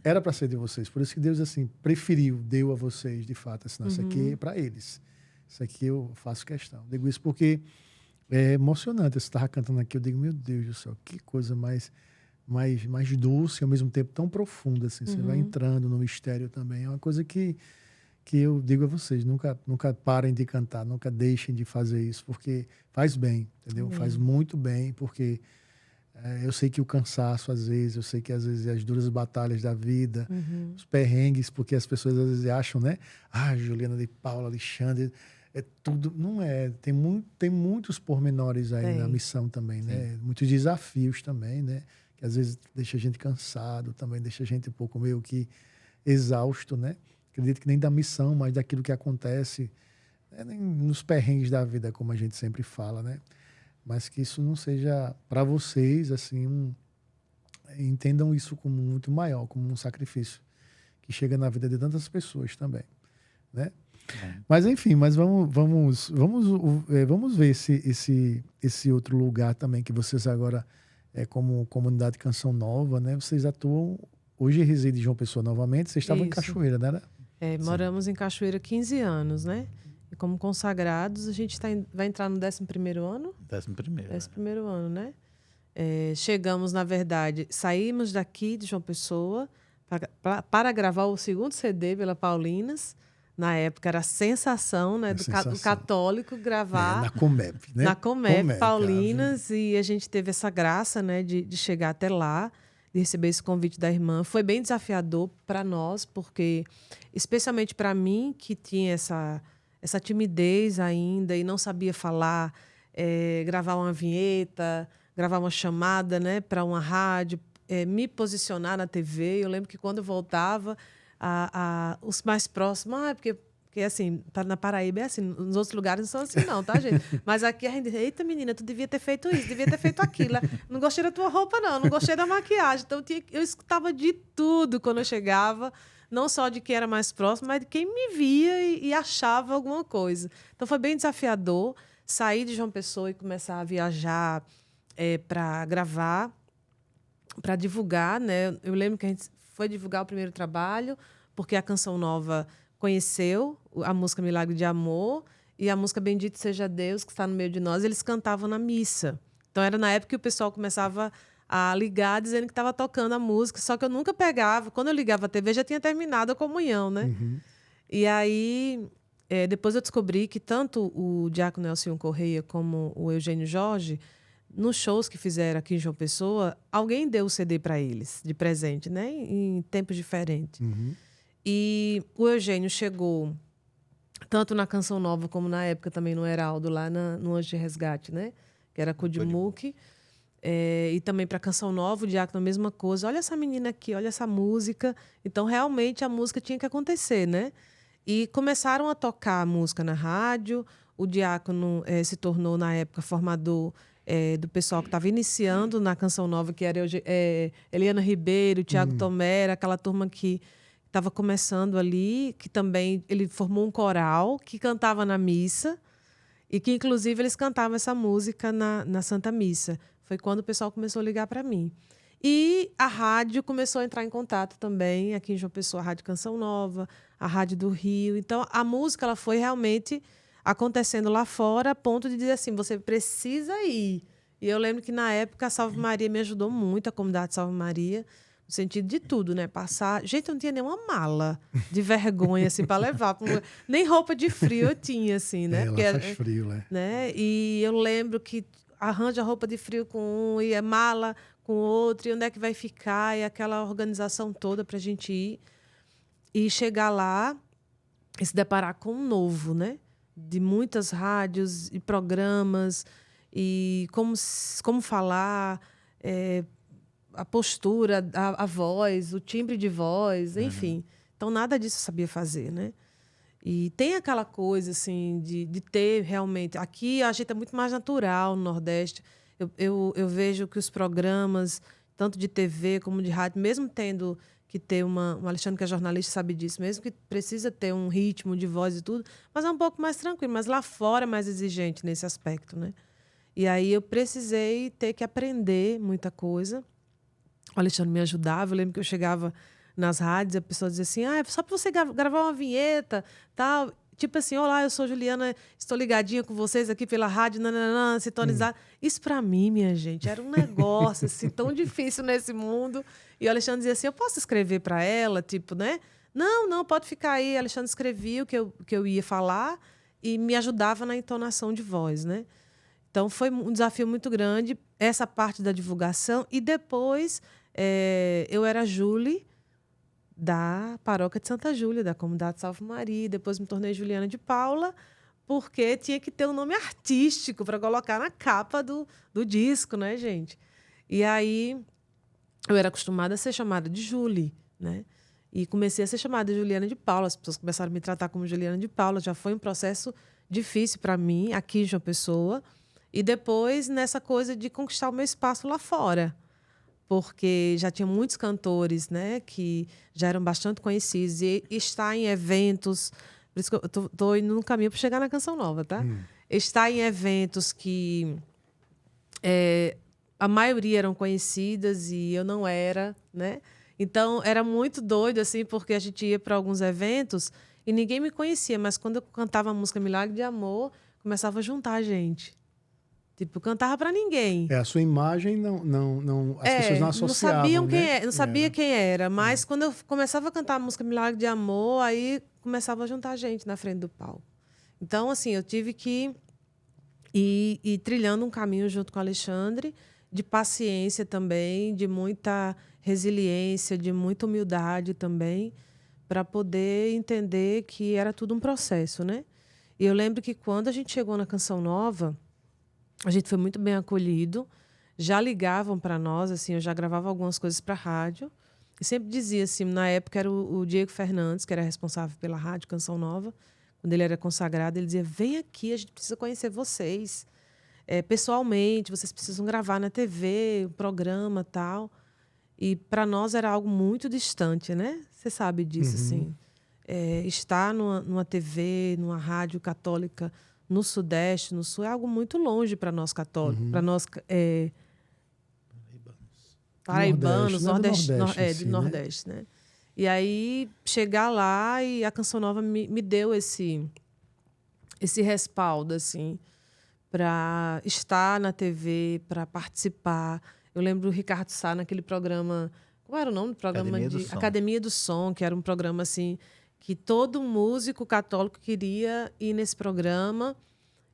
S1: era para ser de vocês. Por isso que Deus, assim, deu a vocês, de fato. Assim, isso aqui é para eles. Isso aqui eu faço questão. Digo isso porque é emocionante. Você estava cantando aqui, eu digo, meu Deus do céu, que coisa mais doce, ao mesmo tempo tão profunda, assim. Você vai entrando no mistério também. É uma coisa que eu digo a vocês, nunca parem de cantar, nunca deixem de fazer isso, porque faz bem, entendeu? Faz muito bem, porque eu sei que o cansaço, às vezes, eu sei que às vezes as duras batalhas da vida, os perrengues, porque as pessoas às vezes acham, né? Juliana de Paula, Alexandre, é tudo, não é, tem muitos pormenores aí na missão também, né? Muitos desafios também, né? Que às vezes deixa a gente cansado, também deixa a gente um pouco meio que exausto, né? Acredito que nem da missão, mas daquilo que acontece nem nos perrengues da vida, como a gente sempre fala, né? Mas que isso não seja para vocês, assim, entendam isso como muito maior, como um sacrifício que chega na vida de tantas pessoas também, né? Mas enfim, vamos ver esse outro lugar também que vocês agora, como comunidade Canção Nova, né? Vocês atuam, hoje reside em João Pessoa novamente, vocês estavam em
S2: Isso.
S1: Cachoeira, né?
S2: Moramos em Cachoeira há 15 anos, né? E como consagrados, a gente vai entrar no 11º ano?
S3: 11º.
S2: 11º ano, né? Chegamos, na verdade, saímos daqui de João Pessoa para gravar o segundo CD pela Paulinas. Na época era a sensação, né, do católico gravar
S1: na Comep, né?
S2: Na Comep, Paulinas, e a gente teve essa graça, né, de chegar até lá, de receber esse convite da irmã. Foi bem desafiador para nós, porque, especialmente para mim, que tinha essa timidez ainda e não sabia falar, gravar uma vinheta, gravar uma chamada, né, para uma rádio, me posicionar na TV. Eu lembro que quando eu voltava, os mais próximos, porque assim, na Paraíba é assim, nos outros lugares não são assim não, tá, gente? Mas aqui a gente, eita menina, tu devia ter feito isso, devia ter feito aquilo. Não gostei da tua roupa não gostei da maquiagem. Então eu escutava de tudo quando eu chegava, não só de quem era mais próximo, mas de quem me via e achava alguma coisa. Então foi bem desafiador sair de João Pessoa e começar a viajar para gravar, para divulgar, né? Eu lembro que a gente foi divulgar o primeiro trabalho, porque a Canção Nova conheceu a música Milagre de Amor e a música Bendito Seja Deus, que está no meio de nós, eles cantavam na missa. Então, era na época que o pessoal começava a ligar, dizendo que estava tocando a música, só que eu nunca pegava. Quando eu ligava a TV, já tinha terminado a comunhão, né? E aí, depois eu descobri que tanto o Diácono Elcio Correia como o Eugênio Jorge, nos shows que fizeram aqui em João Pessoa, alguém deu o CD para eles, de presente, né? Em tempos diferentes. E o Eugênio chegou tanto na Canção Nova como na época também no Heraldo, lá no Anjo de Resgate, né? Que era Codimuque. E também para Canção Nova, o diácono, a mesma coisa. Olha essa menina aqui, olha essa música. Então, realmente, a música tinha que acontecer, né? E começaram a tocar a música na rádio. O diácono se tornou, na época, formador do pessoal que estava iniciando na Canção Nova, que era Eliana Ribeiro, Tiago Tomé, aquela turma que estava começando ali, que também ele formou um coral que cantava na missa e que, inclusive, eles cantavam essa música na Santa Missa. Foi quando o pessoal começou a ligar para mim. E a rádio começou a entrar em contato também, aqui em João Pessoa, a Rádio Canção Nova, a Rádio do Rio. Então, a música ela foi realmente acontecendo lá fora, a ponto de dizer assim, você precisa ir. E eu lembro que, na época, a Salve Maria me ajudou muito, a comunidade Salve Maria, no sentido de tudo, né? Passar... Gente, eu não tinha nenhuma mala de vergonha, assim, para levar. Nem roupa de frio eu tinha, assim, né?
S1: Porque faz frio,
S2: né? E eu lembro que arranja roupa de frio com um, e mala com outro, e onde é que vai ficar, e aquela organização toda para a gente ir. E chegar lá e se deparar com um novo, né? De muitas rádios e programas, e como falar, a postura, a voz, o timbre de voz, enfim. Então, nada disso eu sabia fazer, né? E tem aquela coisa, assim, de ter realmente... Aqui a gente é muito mais natural no Nordeste. Eu vejo que os programas, tanto de TV como de rádio, mesmo tendo que ter o Alexandre, que é jornalista, sabe disso, mesmo que precisa ter um ritmo de voz e tudo, mas é um pouco mais tranquilo. Mas lá fora é mais exigente nesse aspecto, né? E aí eu precisei ter que aprender muita coisa. O Alexandre me ajudava. Eu lembro que eu chegava nas rádios e a pessoa dizia assim, só para você gravar uma vinheta, tal. Tipo assim, olá, eu sou Juliana, estou ligadinha com vocês aqui pela rádio, nananã, sintonizada. Isso para mim, minha gente, era um negócio assim, tão difícil nesse mundo. E o Alexandre dizia assim, eu posso escrever para ela, tipo, né? Não, pode ficar aí. O Alexandre escrevia o que eu ia falar e me ajudava na entonação de voz, né? Então, foi um desafio muito grande, essa parte da divulgação. E depois, eu era Julie, da Paróquia de Santa Júlia, da Comunidade Salve Maria. Depois me tornei Juliana de Paula, porque tinha que ter um nome artístico para colocar na capa do disco, né, gente? E aí, eu era acostumada a ser chamada de Julie, né? E comecei a ser chamada de Juliana de Paula. As pessoas começaram a me tratar como Juliana de Paula. Já foi um processo difícil para mim, aqui em João Pessoa. E depois, nessa coisa de conquistar o meu espaço lá fora. Porque já tinha muitos cantores, né, que já eram bastante conhecidos. E estar em eventos... Por isso que eu estou indo no caminho para chegar na Canção Nova, tá? Estar em eventos que a maioria eram conhecidas e eu não era, né? Então, era muito doido, assim, porque a gente ia para alguns eventos e ninguém me conhecia. Mas quando eu cantava a música Milagre de Amor, começava a juntar a gente. Tipo, cantava para ninguém.
S1: A sua imagem as pessoas não associavam,
S2: não sabiam quem
S1: né?
S2: não sabia quem era, mas quando eu começava a cantar a música Milagre de Amor, aí começava a juntar gente na frente do palco. Então, assim, eu tive que ir trilhando um caminho junto com o Alexandre, de paciência também, de muita resiliência, de muita humildade também, para poder entender que era tudo um processo, né? E eu lembro que quando a gente chegou na Canção Nova, a gente foi muito bem acolhido. Já ligavam para nós, assim, eu já gravava algumas coisas para a rádio. E sempre dizia, assim, na época era o Diego Fernandes, que era responsável pela rádio Canção Nova. Quando ele era consagrado, ele dizia, vem aqui, a gente precisa conhecer vocês. Pessoalmente, vocês precisam gravar na TV, um programa e tal. E para nós era algo muito distante, né? Você sabe disso, assim. Estar numa TV, numa rádio católica no Sudeste, no Sul, é algo muito longe para nós católicos, para nós paraibanos, do Nordeste, né? E aí, chegar lá e a Canção Nova me deu esse respaldo, assim, para estar na TV, para participar. Eu lembro do Ricardo Sá naquele programa... Qual era o nome do programa? Academia do Som, que era um programa, assim, que todo músico católico queria ir nesse programa.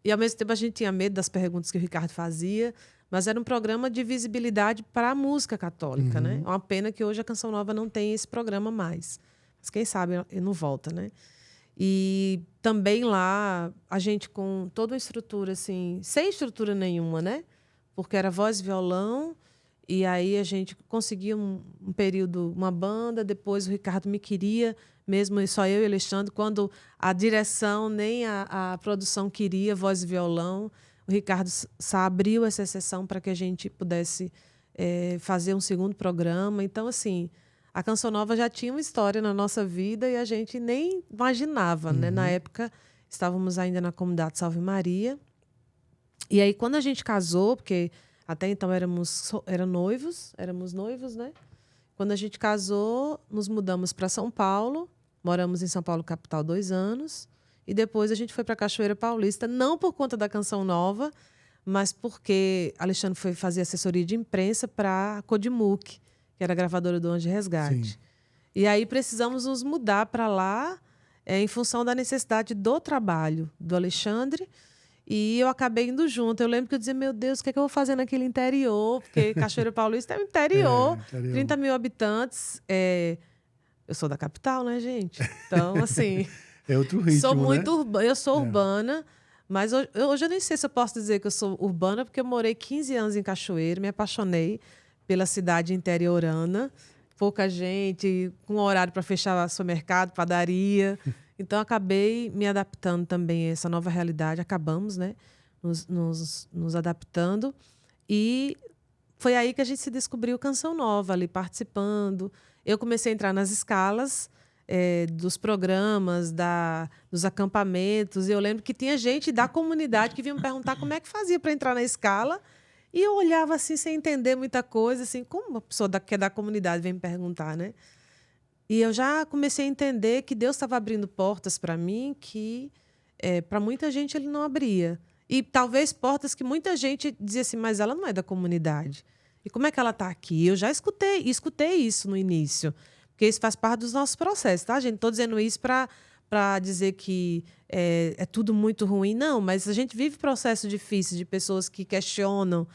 S2: E, ao mesmo tempo, a gente tinha medo das perguntas que o Ricardo fazia, mas era um programa de visibilidade para a música católica, né? É uma pena que hoje a Canção Nova não tem esse programa mais. Mas quem sabe ele não volta, né? E também lá, a gente com toda uma estrutura, assim, sem estrutura nenhuma, né? Porque era voz e violão, e aí a gente conseguia um período, uma banda, depois o Ricardo me queria, mesmo só eu e Alexandre, quando a direção nem a produção queria voz e violão, o Ricardo abriu essa exceção para que a gente pudesse fazer um segundo programa. Então, assim, a Canção Nova já tinha uma história na nossa vida e a gente nem imaginava, né? Na época, estávamos ainda na comunidade Salve Maria. E aí, quando a gente casou, porque até então éramos noivos, né? Quando a gente casou, nos mudamos para São Paulo, moramos em São Paulo, capital, 2 anos, e depois a gente foi para Cachoeira Paulista, não por conta da Canção Nova, mas porque Alexandre foi fazer assessoria de imprensa para a Codimuk, que era a gravadora do Anjo de Resgate. Sim. E aí precisamos nos mudar para lá em função da necessidade do trabalho do Alexandre, e eu acabei indo junto. Eu lembro que eu dizia, meu Deus, o que é que eu vou fazer naquele interior? Porque Cachoeira Paulista é o interior, 30 mil habitantes. Eu sou da capital, né, gente? Então, assim...
S1: É outro ritmo,
S2: sou muito
S1: né?
S2: Eu sou urbana, mas hoje eu nem sei se eu posso dizer que eu sou urbana, porque eu morei 15 anos em Cachoeira, me apaixonei pela cidade interiorana, pouca gente, com horário para fechar supermercado, padaria. Então, acabei me adaptando também a essa nova realidade. Acabamos, né, nos adaptando. E foi aí que a gente se descobriu Canção Nova, ali participando. Eu comecei a entrar nas escalas dos programas, dos acampamentos. E eu lembro que tinha gente da comunidade que vinha me perguntar como é que fazia para entrar na escala. E eu olhava assim, sem entender muita coisa, assim, como uma pessoa que é da comunidade vem me perguntar, né? E eu já comecei a entender que Deus estava abrindo portas para mim que, para muita gente, Ele não abria. E talvez portas que muita gente dizia assim, mas ela não é da comunidade. E como é que ela está aqui? Eu já escutei isso no início. Porque isso faz parte dos nossos processos, tá, gente? Estou dizendo isso para dizer que é tudo muito ruim. Não, mas a gente vive processos difíceis de pessoas que questionam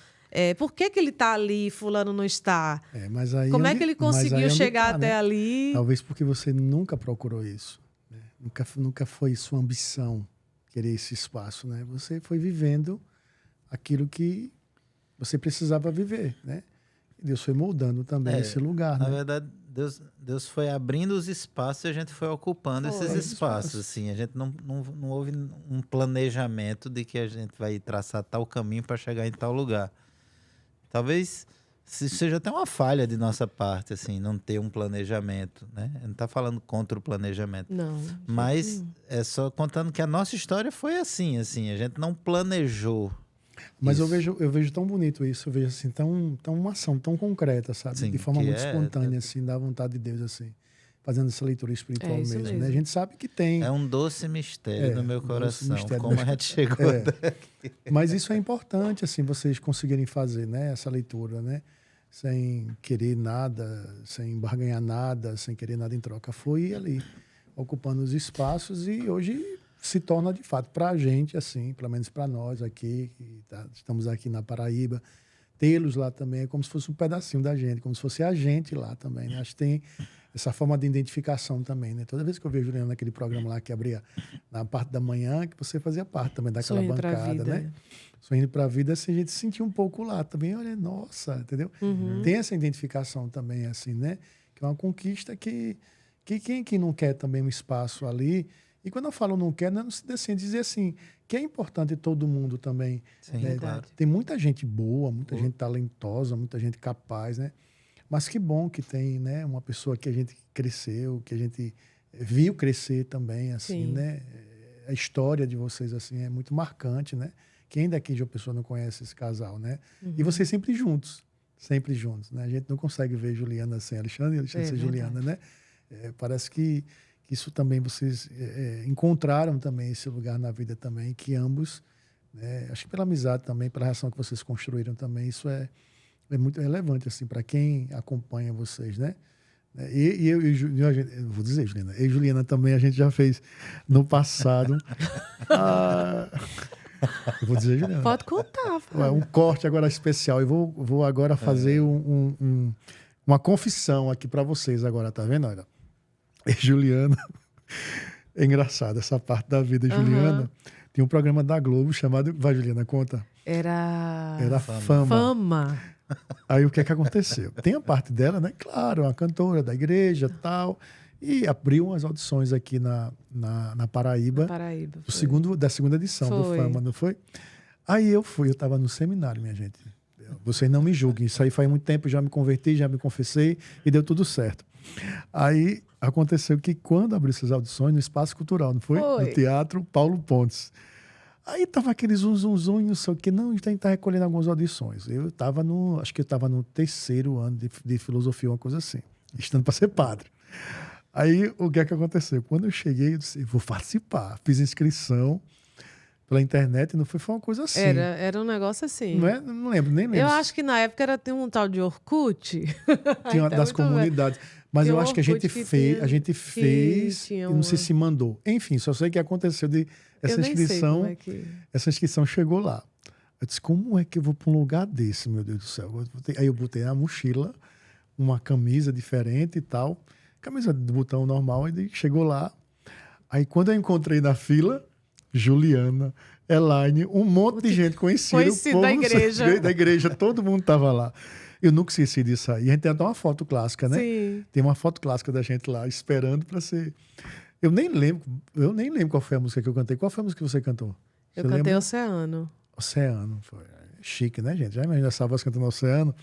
S2: por que ele está ali e fulano não está.
S1: Mas aí
S2: como é que ele conseguiu chegar até ali?
S1: Talvez porque você nunca procurou isso. Né? Nunca foi sua ambição querer esse espaço. Né? Você foi vivendo aquilo que você precisava viver. Né? E Deus foi moldando também esse lugar.
S3: Na
S1: né?
S3: verdade, Deus foi abrindo os espaços e a gente foi ocupando esses espaços. Assim. A gente não houve um planejamento de que a gente vai traçar tal caminho para chegar em tal lugar. Talvez seja até uma falha de nossa parte, assim, não ter um planejamento, né? A gente não está falando contra o planejamento.
S2: Não.
S3: Mas é só contando que a nossa história foi assim, a gente não planejou.
S1: Mas eu vejo tão bonito isso, eu vejo assim, tão uma ação tão concreta, sabe?
S3: Sim,
S1: de forma muito espontânea, assim, da vontade de Deus, assim, fazendo essa leitura espiritual mesmo, né? A gente sabe que tem...
S3: É um doce mistério no meu coração, como a gente chegou daqui.
S1: Mas isso é importante, assim, vocês conseguirem fazer, né? Essa leitura, né? Sem querer nada, sem barganhar nada, sem querer nada em troca. Foi ali, ocupando os espaços e hoje se torna, de fato, para a gente, assim, pelo menos para nós aqui, que estamos aqui na Paraíba, tê-los lá também é como se fosse um pedacinho da gente, como se fosse a gente lá também, né? Acho que tem essa forma de identificação também, né? Toda vez que eu vejo Juliana naquele programa lá que abria na parte da manhã, que você fazia parte também daquela bancada, né? Sonhando para a vida, assim, a gente se sentia um pouco lá também, olha, nossa, entendeu? Tem essa identificação também, assim, né? Que é uma conquista que quem que não quer também um espaço ali. E quando eu falo não quer, não se decide dizer assim, que é importante todo mundo também.
S3: Sim,
S1: né?
S3: claro.
S1: Tem muita gente boa, muita gente talentosa, muita gente capaz, né? Mas que bom que tem, né, uma pessoa que a gente cresceu, que a gente viu crescer também, assim, né? A história de vocês, assim, é muito marcante, né? Quem daqui de uma pessoa não conhece esse casal, né? E vocês sempre juntos, né? A gente não consegue ver Juliana sem Alexandre e Alexandre sem Juliana, né? Parece que isso também vocês encontraram também esse lugar na vida também, que ambos, né? Acho que pela amizade também, pela relação que vocês construíram também, isso é muito relevante, assim, para quem acompanha vocês, né? E eu vou dizer, Juliana, eu e Juliana também a gente já fez no passado. Eu vou dizer, Juliana.
S2: Pode contar.
S1: Um corte agora especial. Eu vou agora fazer uma confissão aqui para vocês agora, tá vendo? Olha, e Juliana, É engraçado essa parte da vida, Juliana. Tinha um programa da Globo chamado... Vai, Juliana, conta.
S2: Era
S1: Fama.
S2: Fama.
S1: Aí o que é que aconteceu? Tem a parte dela, né? Claro, uma cantora da igreja e tal. E abriu umas audições aqui na Paraíba.
S2: Na Paraíba.
S1: Da segunda edição do Fama, não foi? Aí eu estava no seminário, minha gente. Vocês não me julguem, isso aí faz muito tempo, já me converti, já me confessei e deu tudo certo. Aí aconteceu que quando abriu essas audições no Espaço Cultural, não foi? No Teatro Paulo Pontes. Aí tava aquele zum, não sei o que, não, a gente tá recolhendo algumas audições. Acho que eu estava no 3º ano de filosofia, uma coisa assim, estando para ser padre. Aí o que é que aconteceu? Quando eu cheguei, eu disse, vou participar. Fiz inscrição pela internet, não foi uma coisa assim.
S2: Era um negócio assim.
S1: Não é? Não lembro, nem lembro.
S2: Eu acho que na época tem um tal de Orkut.
S1: Tinha uma das comunidades. Mas eu acho que a gente fez e não sei se mandou. Enfim, só sei que aconteceu essa inscrição. Essa inscrição chegou lá. Eu disse, como é que eu vou para um lugar desse, meu Deus do céu? Aí eu botei na mochila uma camisa diferente e tal. Camisa de botão normal, e chegou lá. Aí quando eu encontrei na fila, Juliana, Elaine, um monte de gente conhecida.
S2: Conhecido da igreja.
S1: Da igreja, todo mundo estava lá. Eu nunca esqueci disso aí. A gente tem até uma foto clássica, né?
S2: Sim.
S1: Tem uma foto clássica da gente lá, esperando para ser... Eu nem lembro qual foi a música que eu cantei. Qual foi a música que você cantou?
S2: Eu cantei lembra? Oceano.
S1: Oceano, foi. Chique, né, gente? Já imagina essa voz cantando Oceano.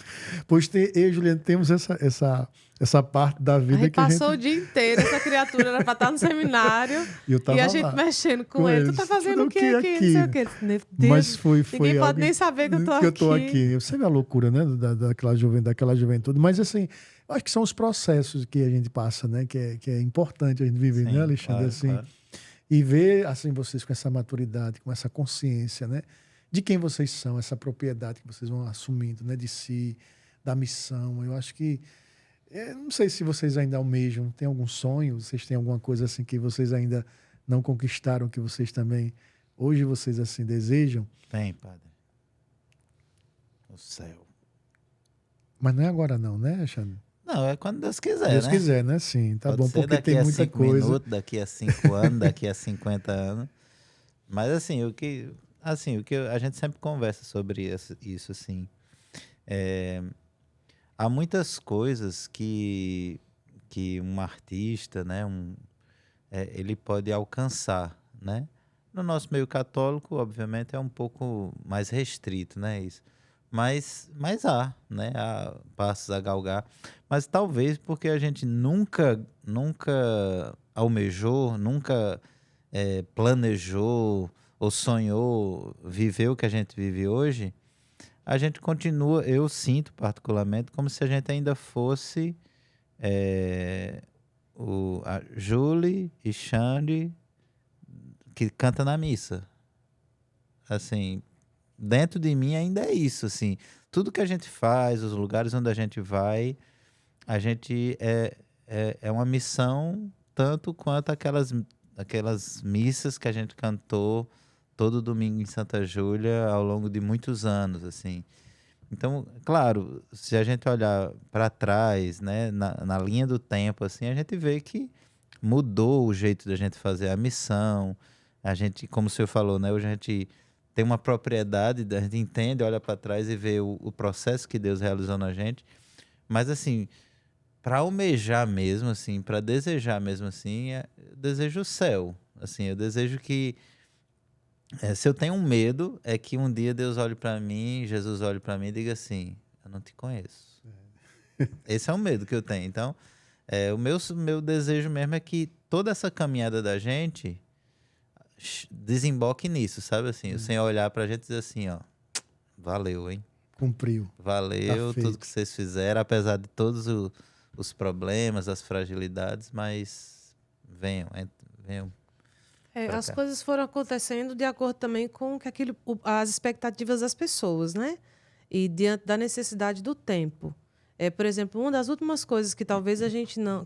S1: Pois eu e Juliana temos essa parte da vida que a gente...
S2: passou o dia inteiro, essa criatura era para estar no seminário e a gente mexendo com ele. Tu tá fazendo o que aqui? Não sei o quê. Deus,
S1: mas foi
S2: ninguém pode nem saber que eu tô aqui.
S1: Você vê a loucura, né, daquela juventude. Mas, assim, eu acho que são os processos que a gente passa, né, que é importante a gente viver, né, Alexandre?
S3: Claro,
S1: assim,
S3: claro.
S1: E ver, assim, vocês com essa maturidade, com essa consciência, né, de quem vocês são, essa propriedade que vocês vão assumindo, né, de si, da missão. Eu acho que... não sei se vocês ainda almejam, tem algum sonho, vocês têm alguma coisa assim que vocês ainda não conquistaram, que vocês também, hoje vocês assim desejam?
S3: Tem, padre. O céu.
S1: Mas não é agora não, né, Alexandre?
S3: Não, é quando Deus quiser,
S1: Deus
S3: né?
S1: quiser, né? Sim, tá
S3: Pode
S1: bom,
S3: ser
S1: porque
S3: daqui
S1: tem
S3: a
S1: muita
S3: 5
S1: coisa.
S3: minutos, daqui a 5 anos, daqui a 50 anos. Mas assim, o que a gente sempre conversa sobre isso assim. Há muitas coisas que um artista, né, ele pode alcançar, né? No nosso meio católico, obviamente, é um pouco mais restrito, né, isso. Mas há, né, há passos a galgar. Mas talvez porque a gente nunca almejou, nunca planejou ou sonhou viver o que a gente vive hoje, a gente continua, eu sinto particularmente, como se a gente ainda fosse a Julie e Xande que canta na missa. Assim, dentro de mim ainda é isso, assim. Tudo que a gente faz, os lugares onde a gente vai, a gente é uma missão tanto quanto aquelas missas que a gente cantou todo domingo em Santa Júlia ao longo de muitos anos, assim. Então, claro, se a gente olhar para trás, né, na linha do tempo, assim, a gente vê que mudou o jeito da gente fazer a missão. A gente, como o senhor falou, né, hoje a gente tem uma propriedade, a gente entende, olha para trás e vê o processo que Deus realizou na gente. Mas, assim, para almejar mesmo, assim, para desejar mesmo, assim, eu desejo o céu. Assim, eu desejo que se eu tenho um medo, é que um dia Deus olhe para mim, Jesus olhe para mim e diga assim, eu não te conheço. Esse é o medo que eu tenho. Então, o meu desejo mesmo é que toda essa caminhada da gente desemboque nisso, sabe? Assim, o Senhor olhar para a gente e dizer assim, ó, valeu, hein?
S1: Cumpriu.
S3: Valeu tudo que vocês fizeram, apesar de todos os problemas, as fragilidades, mas venham.
S2: As coisas foram acontecendo de acordo também com as expectativas das pessoas, né? E diante da necessidade do tempo. Por exemplo, uma das últimas coisas que talvez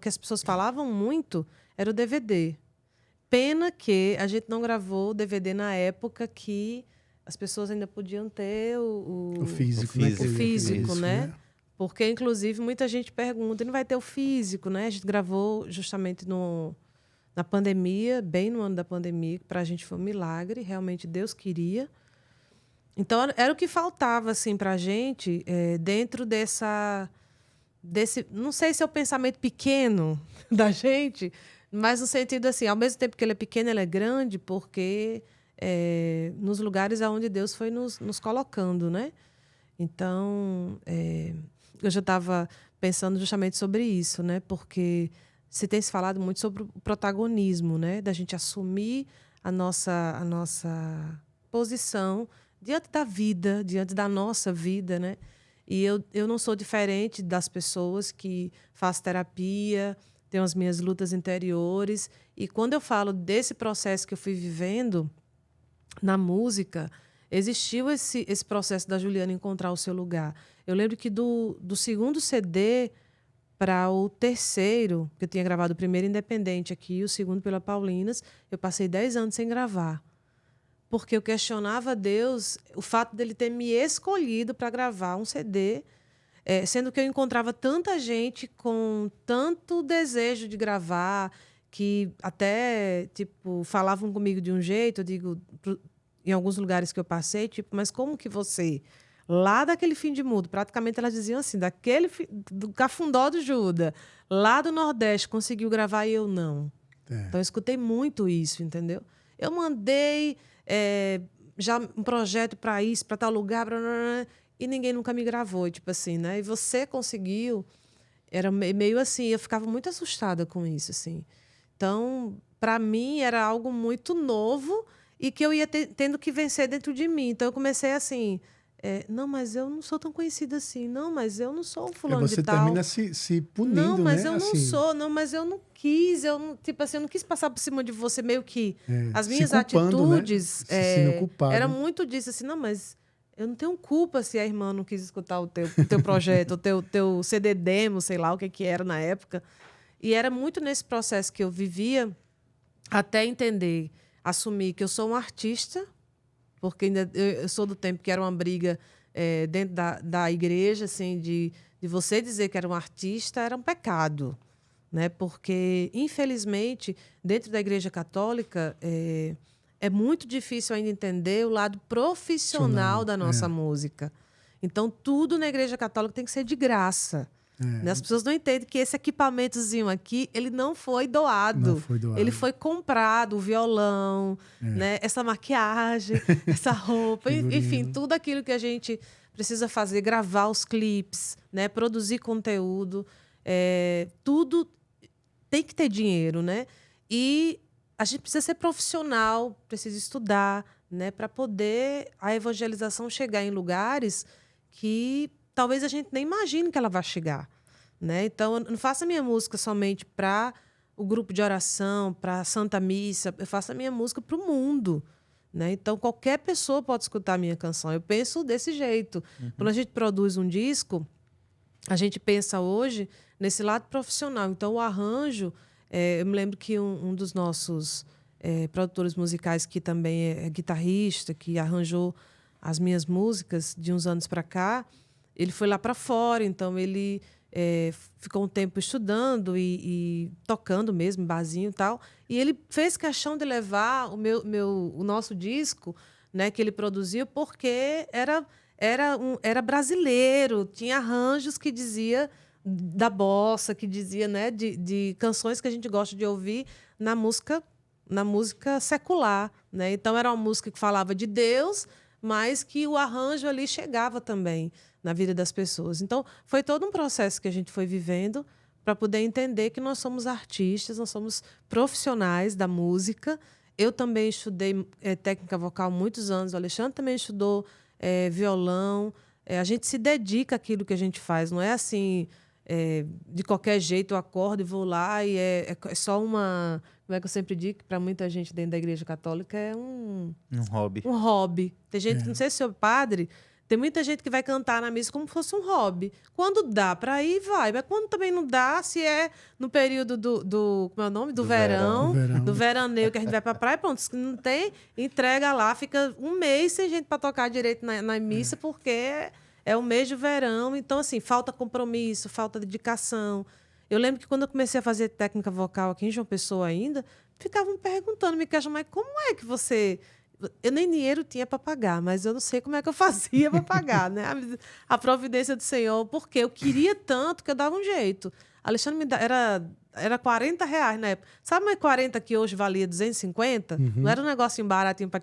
S2: que as pessoas falavam muito era o DVD. Pena que a gente não gravou o DVD na época que as pessoas ainda podiam ter o físico, né? Porque, inclusive, muita gente pergunta, não vai ter o físico, né? A gente gravou justamente no na pandemia, bem no ano da pandemia, que para a gente foi um milagre, realmente Deus queria. Então, era o que faltava assim, para a gente, dentro desse... Não sei se é o pensamento pequeno da gente, mas no sentido assim, ao mesmo tempo que ele é pequeno, ele é grande, porque nos lugares aonde Deus foi nos colocando, né? Então, eu já estava pensando justamente sobre isso, né? Porque se tem se falado muito sobre o protagonismo, né? Da gente assumir a nossa posição diante da vida, diante da nossa vida, né? E eu não sou diferente das pessoas que faço terapia, tenho as minhas lutas interiores. E quando eu falo desse processo que eu fui vivendo na música, existiu esse processo da Juliana encontrar o seu lugar. Eu lembro que do segundo CD para o terceiro, que eu tinha gravado o primeiro independente aqui, o segundo pela Paulinas, eu passei 10 anos sem gravar. Porque eu questionava a Deus o fato dele ter me escolhido para gravar um CD, sendo que eu encontrava tanta gente com tanto desejo de gravar, que até tipo falavam comigo de um jeito, eu digo, em alguns lugares que eu passei, tipo, mas como que você, lá daquele fim de mundo, praticamente elas diziam assim, do Cafundó do Juda, lá do Nordeste, conseguiu gravar e eu não. Então eu escutei muito isso, entendeu? Eu mandei já um projeto para isso, para tal lugar, e ninguém nunca me gravou, tipo assim, né? E você conseguiu, era meio assim, eu ficava muito assustada com isso, assim. Então, para mim, era algo muito novo e que eu ia tendo que vencer dentro de mim. Então, eu comecei assim, não, mas eu não sou tão conhecida assim. Não, mas eu não sou fulano de tal.
S1: Você termina se punindo, né?
S2: Não, mas eu
S1: assim.
S2: não sou. Não, mas eu não quis. Tipo assim, eu não quis passar por cima de você meio que... As minhas
S1: culpando,
S2: atitudes
S1: né?
S2: eram muito disso, assim, não, mas eu não tenho culpa se a irmã não quis escutar o teu projeto, o teu CD demo, sei lá o que era na época. E era muito nesse processo que eu vivia até entender, assumir que eu sou uma artista, porque ainda eu sou do tempo que era uma briga dentro da igreja, assim, de você dizer que era um artista era um pecado, né? Porque, infelizmente, dentro da Igreja Católica, é muito difícil ainda entender o lado profissional da nossa música. Então, tudo na Igreja Católica tem que ser de graça. As pessoas não entendem que esse equipamentozinho aqui, ele não foi doado.
S1: Não foi doado.
S2: Ele foi comprado, o violão, né? Essa maquiagem, essa roupa, enfim, tudo aquilo que a gente precisa fazer, gravar os clipes, né? Produzir conteúdo, tudo tem que ter dinheiro, né? E a gente precisa ser profissional, precisa estudar, né? Para poder a evangelização chegar em lugares que talvez a gente nem imagine que ela vai chegar, né? Então, eu não faço a minha música somente para o grupo de oração, para a Santa Missa. Eu faço a minha música para o mundo, né? Então, qualquer pessoa pode escutar a minha canção. Eu penso desse jeito. Quando a gente produz um disco, a gente pensa hoje nesse lado profissional. Então, o arranjo... eu me lembro que um dos nossos produtores musicais, que também é guitarrista, que arranjou as minhas músicas de uns anos para cá, ele foi lá para fora, então ele ficou um tempo estudando e tocando mesmo, barzinho e tal. E ele fez questão de levar o nosso disco, né, que ele produziu, porque era brasileiro, tinha arranjos que dizia da bossa, que dizia, né, de canções que a gente gosta de ouvir na música secular, né? Então era uma música que falava de Deus, mas que o arranjo ali chegava também na vida das pessoas. Então, foi todo um processo que a gente foi vivendo para poder entender que nós somos artistas, nós somos profissionais da música. Eu também estudei técnica vocal há muitos anos, o Alexandre também estudou violão. A gente se dedica àquilo que a gente faz, não é assim, de qualquer jeito eu acordo e vou lá e é só uma... Como é que eu sempre digo, que para muita gente dentro da Igreja Católica é um
S3: hobby.
S2: Um hobby. Tem gente, não sei se é padre, tem muita gente que vai cantar na missa como se fosse um hobby. Quando dá para ir, vai. Mas quando também não dá, se é no período como é o nome? Do verão. Do veraneio, que a gente vai para a praia, pronto. Se não tem, entrega lá, fica um mês sem gente para tocar direito na missa, porque é o mês de verão. Então, assim, falta compromisso, falta dedicação. Eu lembro que quando eu comecei a fazer técnica vocal aqui em João Pessoa ainda, ficavam me perguntando, me questionando, mas como é que você... Eu nem dinheiro tinha para pagar, mas eu não sei como é que eu fazia para pagar, né? A providência do Senhor, porque eu queria tanto que eu dava um jeito. Alexandre me era R$40 na época. Sabe mais 40 que hoje valia 250? Não era um negocinho baratinho para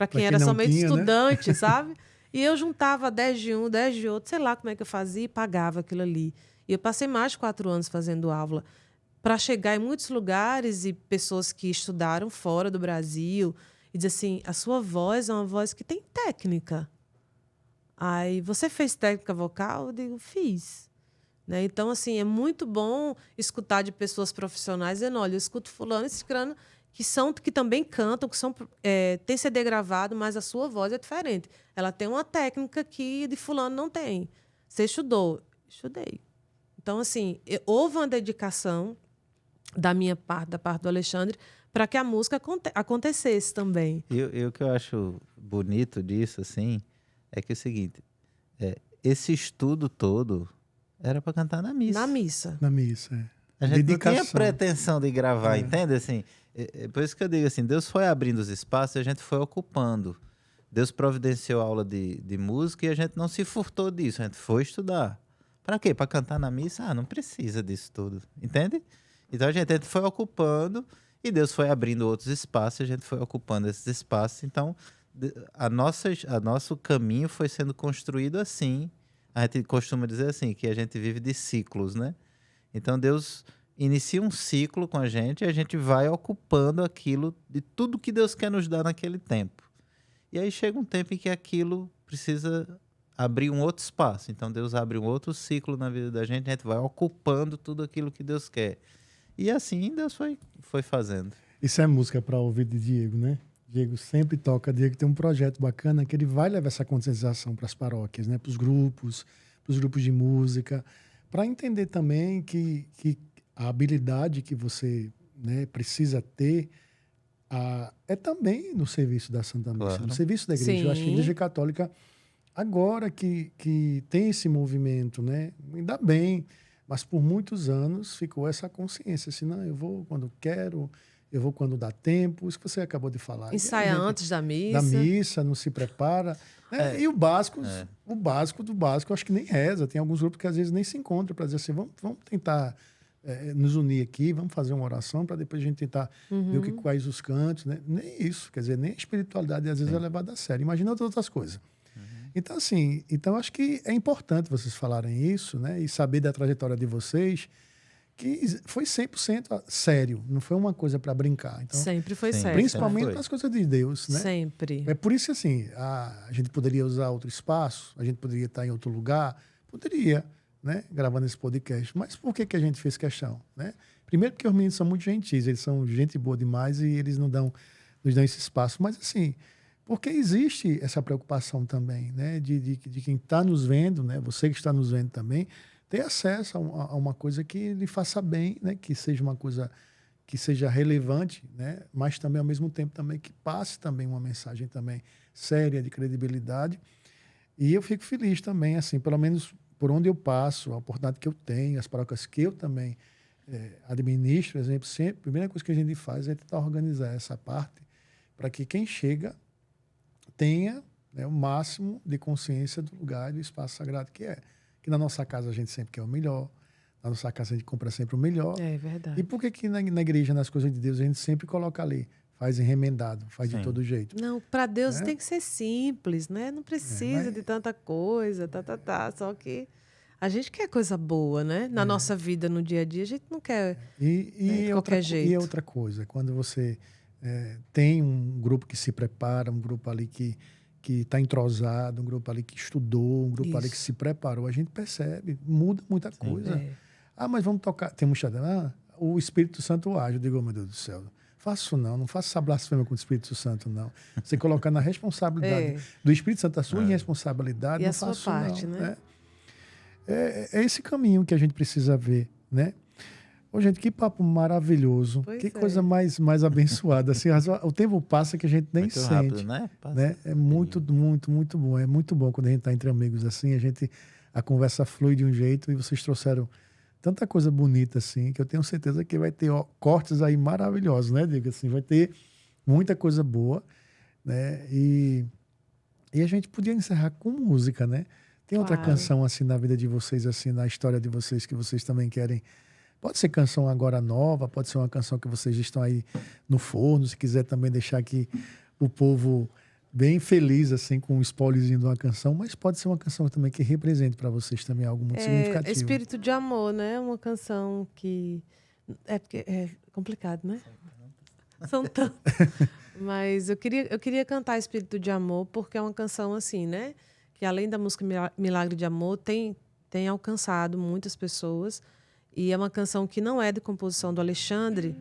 S2: quem era somente
S1: tinha,
S2: estudante,
S1: né?
S2: sabe? E eu juntava 10 de um, 10 de outro, sei lá como é que eu fazia e pagava aquilo ali. E eu passei mais de 4 anos fazendo aula para chegar em muitos lugares e pessoas que estudaram fora do Brasil e dizer assim, a sua voz é uma voz que tem técnica. Aí, você fez técnica vocal? Eu digo, fiz. Né? Então, assim, é muito bom escutar de pessoas profissionais dizendo, olha, eu escuto fulano e ciclano que também cantam, tem CD gravado, mas a sua voz é diferente. Ela tem uma técnica que de fulano não tem. Você estudou? Estudei. Então, assim, houve uma dedicação da minha parte, da parte do Alexandre, para que a música acontecesse também.
S3: E o que eu acho bonito disso, assim, é que é o seguinte, esse estudo todo era para cantar na missa.
S2: Na missa.
S1: Na missa,
S3: A gente
S1: dedicação.
S3: não tinha pretensão de gravar, entende? Assim, por isso que eu digo assim, Deus foi abrindo os espaços e a gente foi ocupando. Deus providenciou aula de música e a gente não se furtou disso, a gente foi estudar. Para quê? Para cantar na missa? Ah, não precisa disso tudo, entende? Então a gente foi ocupando e Deus foi abrindo outros espaços e a gente foi ocupando esses espaços. Então nosso caminho foi sendo construído assim. A gente costuma dizer assim, que a gente vive de ciclos, né? Então Deus inicia um ciclo com a gente e a gente vai ocupando aquilo de tudo que Deus quer nos dar naquele tempo. E aí chega um tempo em que aquilo precisa abrir um outro espaço. Então Deus abre um outro ciclo na vida da gente, a gente vai ocupando tudo aquilo que Deus quer. E assim Deus foi fazendo.
S1: Isso é música para ouvir de Diego, né? Diego sempre toca. Diego tem um projeto bacana que ele vai levar essa conscientização para as paróquias, né? Para os grupos de música, para entender também que a habilidade que você, né, precisa ter é também no serviço da Santa Missa,
S3: Claro.
S1: no serviço da igreja.
S2: Sim.
S1: Eu acho que a Igreja Católica, agora que tem esse movimento, né? Ainda bem, mas por muitos anos ficou essa consciência, assim, não, eu vou quando quero, eu vou quando dá tempo, isso que você acabou de falar.
S2: Ensaia antes da missa.
S1: Da missa, não se prepara. Né? E o básico do básico, eu acho que nem reza. Tem alguns grupos que às vezes nem se encontram para dizer assim, vamos tentar nos unir aqui, vamos fazer uma oração para depois a gente tentar ver quais os cantos. Né? Nem isso, quer dizer, nem a espiritualidade às vezes é levada a sério. Imagina outras coisas. Então, assim, acho que é importante vocês falarem isso, né? E saber da trajetória de vocês, que foi 100% sério, não foi uma coisa para brincar. Então,
S2: sempre foi
S3: sim,
S2: sério.
S1: principalmente para as coisas de Deus, né?
S2: Sempre.
S1: É por isso que, assim, a gente poderia usar outro espaço, a gente poderia estar em outro lugar, poderia, né? Gravando esse podcast. Mas por que a gente fez questão, né? Primeiro porque os meninos são muito gentis, eles são gente boa demais e eles nos dão esse espaço. Mas, assim, porque existe essa preocupação também, né? De quem está nos vendo, né? Você que está nos vendo também, ter acesso a uma coisa que lhe faça bem, né? Que seja uma coisa que seja relevante, né? Mas também, ao mesmo tempo, também que passe também uma mensagem também séria, de credibilidade. E eu fico feliz também, assim, pelo menos por onde eu passo, a oportunidade que eu tenho, as paróquias que eu também administro, por exemplo, sempre, a primeira coisa que a gente faz é tentar organizar essa parte para que quem chega tenha, né, o máximo de consciência do lugar e do espaço sagrado que é. Que na nossa casa a gente sempre quer o melhor, na nossa casa a gente compra sempre o melhor.
S2: É verdade.
S1: E por que na igreja, nas coisas de Deus, a gente sempre coloca ali, faz remendado, faz
S3: Sim.
S1: de todo jeito?
S2: Não, para Deus
S1: Né?
S2: tem que ser simples, né? Não precisa
S1: mas-
S2: de tanta coisa, Só que a gente quer coisa boa, né? Na nossa vida, no dia a dia, a gente não quer
S1: E
S2: de qualquer jeito.
S1: E outra coisa, quando você tem um grupo que se prepara, um grupo ali que está entrosado, um grupo ali que estudou, um grupo ali que
S2: Isso.
S1: se preparou, a gente percebe, muda muita coisa.
S2: É.
S1: Ah, mas vamos tocar, tem um xadrez, o Espírito Santo age. Eu digo, oh, meu Deus do céu, faço não faço essa blasfêmia com o Espírito Santo, não. Você colocar na responsabilidade do Espírito Santo a sua irresponsabilidade,
S2: E
S1: não
S2: a sua
S1: faço
S2: parte,
S1: não.
S2: né?
S1: É esse caminho que a gente precisa ver, né? Ô, gente, que papo maravilhoso.
S2: Pois
S1: que
S2: é.
S1: coisa mais abençoada. Assim, o tempo passa que a gente nem
S3: Muito
S1: sente.
S3: rápido, né? Passa
S1: Né? É muito bom. É muito bom quando a gente está entre amigos assim, a conversa flui de um jeito e vocês trouxeram tanta coisa bonita assim, que eu tenho certeza que vai ter cortes aí maravilhosos, né, Diego? Assim, vai ter muita coisa boa, né? E a gente podia encerrar com música, né? Tem outra
S2: Claro.
S1: canção assim na vida de vocês, assim, na história de vocês, que vocês também querem. Pode ser canção agora nova, pode ser uma canção que vocês estão aí no forno, se quiser também deixar aqui o povo bem feliz, assim, com um spoilerzinho de uma canção, mas pode ser uma canção também que represente para vocês também algo muito significativo.
S2: Espírito de Amor, né? Uma canção que... porque é complicado, né? São tantas. Mas eu queria cantar Espírito de Amor porque é uma canção assim, né? Que além da música Milagre de Amor, tem alcançado muitas pessoas. E é uma canção que não é de composição do Alexandre,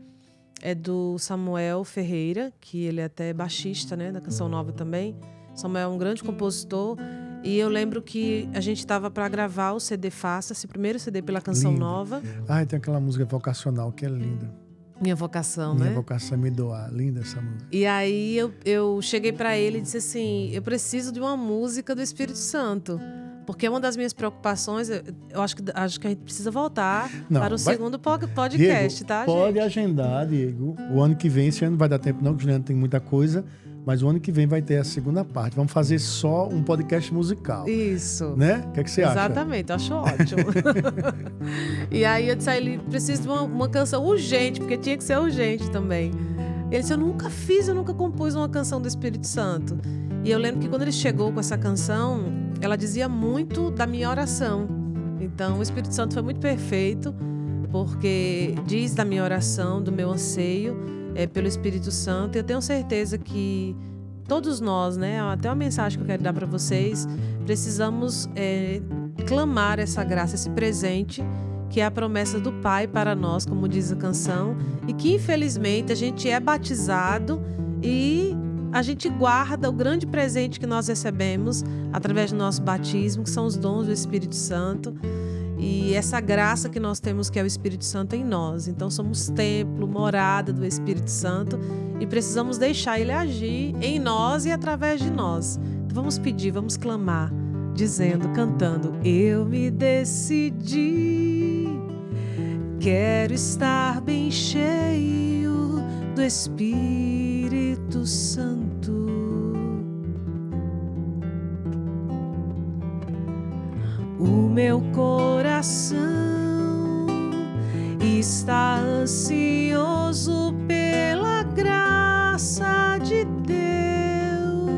S2: é do Samuel Ferreira, que ele é até baixista, né, da Canção Nova também. Samuel é um grande compositor. E eu lembro que a gente estava para gravar o CD Faça-se, primeiro CD pela Canção Nova.
S1: Ah, e tem aquela música vocacional que é linda.
S2: Minha Vocação,
S1: Minha
S2: né?
S1: Vocação Me Doar. Linda essa música.
S2: E aí eu cheguei para ele e disse assim, eu preciso de uma música do Espírito Santo. Porque uma das minhas preocupações, eu acho que a gente precisa voltar para o segundo podcast,
S1: Diego,
S2: tá,
S1: pode
S2: gente?
S1: agendar, Diego. O ano que vem, esse ano não vai dar tempo não, porque o Juliano tem muita coisa, mas o ano que vem vai ter a segunda parte. Vamos fazer só um podcast musical.
S2: Isso.
S1: Né? O que é que você acha?
S2: Exatamente, eu acho ótimo. E aí eu disse a ele, preciso de uma canção urgente, porque tinha que ser urgente também. Ele disse, eu nunca compus uma canção do Espírito Santo. E eu lembro que quando ele chegou com essa canção, ela dizia muito da minha oração. Então, o Espírito Santo foi muito perfeito, porque diz da minha oração, do meu anseio pelo Espírito Santo. E eu tenho certeza que todos nós, né, até uma mensagem que eu quero dar para vocês, precisamos clamar essa graça, esse presente, que é a promessa do Pai para nós, como diz a canção, e que, infelizmente, a gente é batizado e a gente guarda o grande presente que nós recebemos através do nosso batismo, que são os dons do Espírito Santo. E essa graça que nós temos, que é o Espírito Santo em nós. Então, somos templo, morada do Espírito Santo e precisamos deixar ele agir em nós e através de nós. Então, vamos pedir, vamos clamar, dizendo, cantando: eu me decidi, quero estar bem cheio do Espírito Santo. O meu coração está ansioso pela graça de Deus.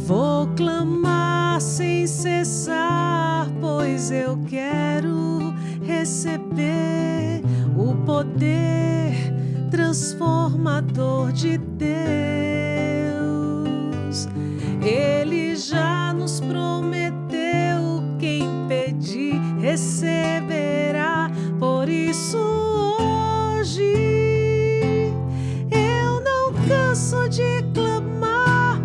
S2: Vou clamar sem cessar, pois eu quero receber o poder transformador de Deus. Ele já nos prometeu, quem pedir receberá. Por isso hoje eu não canso de clamar: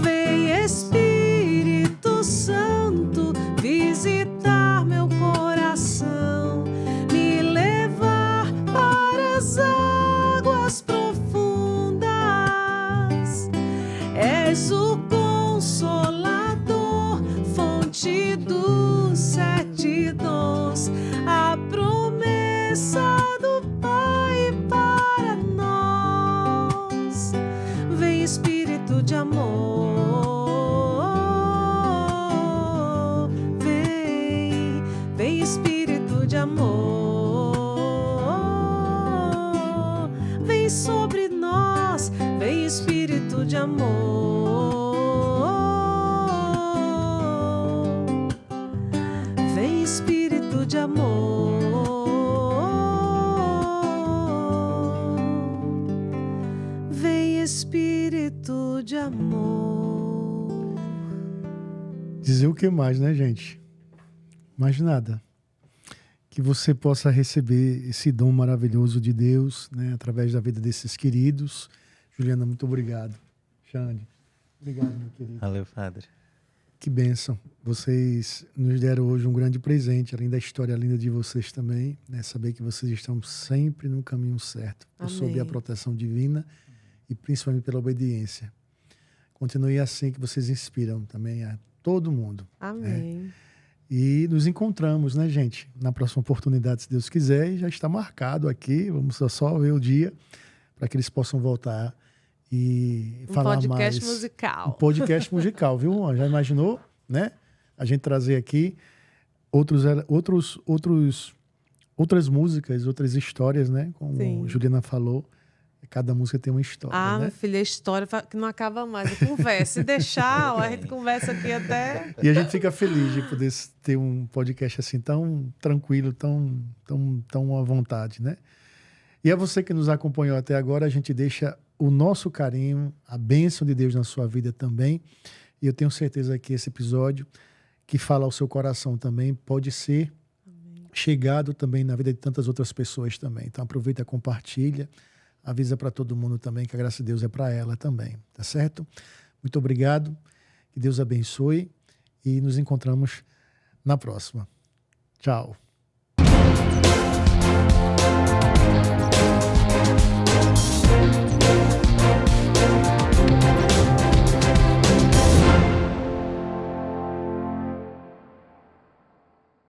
S2: vem Espírito Santo visitar meu coração, me levar para as águas profundas. És o Consolador, fonte dos 7 dons, a promessa do Pai para nós. Vem Espírito de amor, vem Espírito de amor, vem sobre nós, vem Espírito de amor. Espírito de amor, vem Espírito de amor.
S1: Dizer o que mais, né, gente? Mais nada. Que você possa receber esse dom maravilhoso de Deus, né, através da vida desses queridos. Juliana, muito obrigado. Xande, obrigado, meu querido.
S3: Valeu, Padre.
S1: Que bênção. Vocês nos deram hoje um grande presente, além da história linda de vocês também, né? Saber que vocês estão sempre no caminho certo, sob a proteção divina e principalmente pela obediência. Continue assim, que vocês inspiram também a todo mundo.
S2: Amém.
S1: E nos encontramos, né, gente? Na próxima oportunidade, se Deus quiser, e já está marcado aqui. Vamos só ver o dia para que eles possam voltar e falar mais.
S2: Um podcast musical.
S1: Um podcast musical, viu? Já imaginou, né? A gente trazer aqui outras músicas, outras histórias, né? Como
S2: Sim.
S1: Juliana falou, cada música tem uma história, né?
S2: Minha filha, a história que não acaba mais. A conversa. Se deixar, a gente conversa aqui até...
S1: E a gente fica feliz de poder ter um podcast assim tão tranquilo, tão à vontade, né? E a você que nos acompanhou até agora, a gente deixa o nosso carinho, a bênção de Deus na sua vida também. E eu tenho certeza que esse episódio, que fala ao seu coração também, pode ser chegado também na vida de tantas outras pessoas também. Então aproveita, compartilha, avisa para todo mundo também que a graça de Deus é para ela também, tá certo? Muito obrigado, que Deus abençoe e nos encontramos na próxima. Tchau.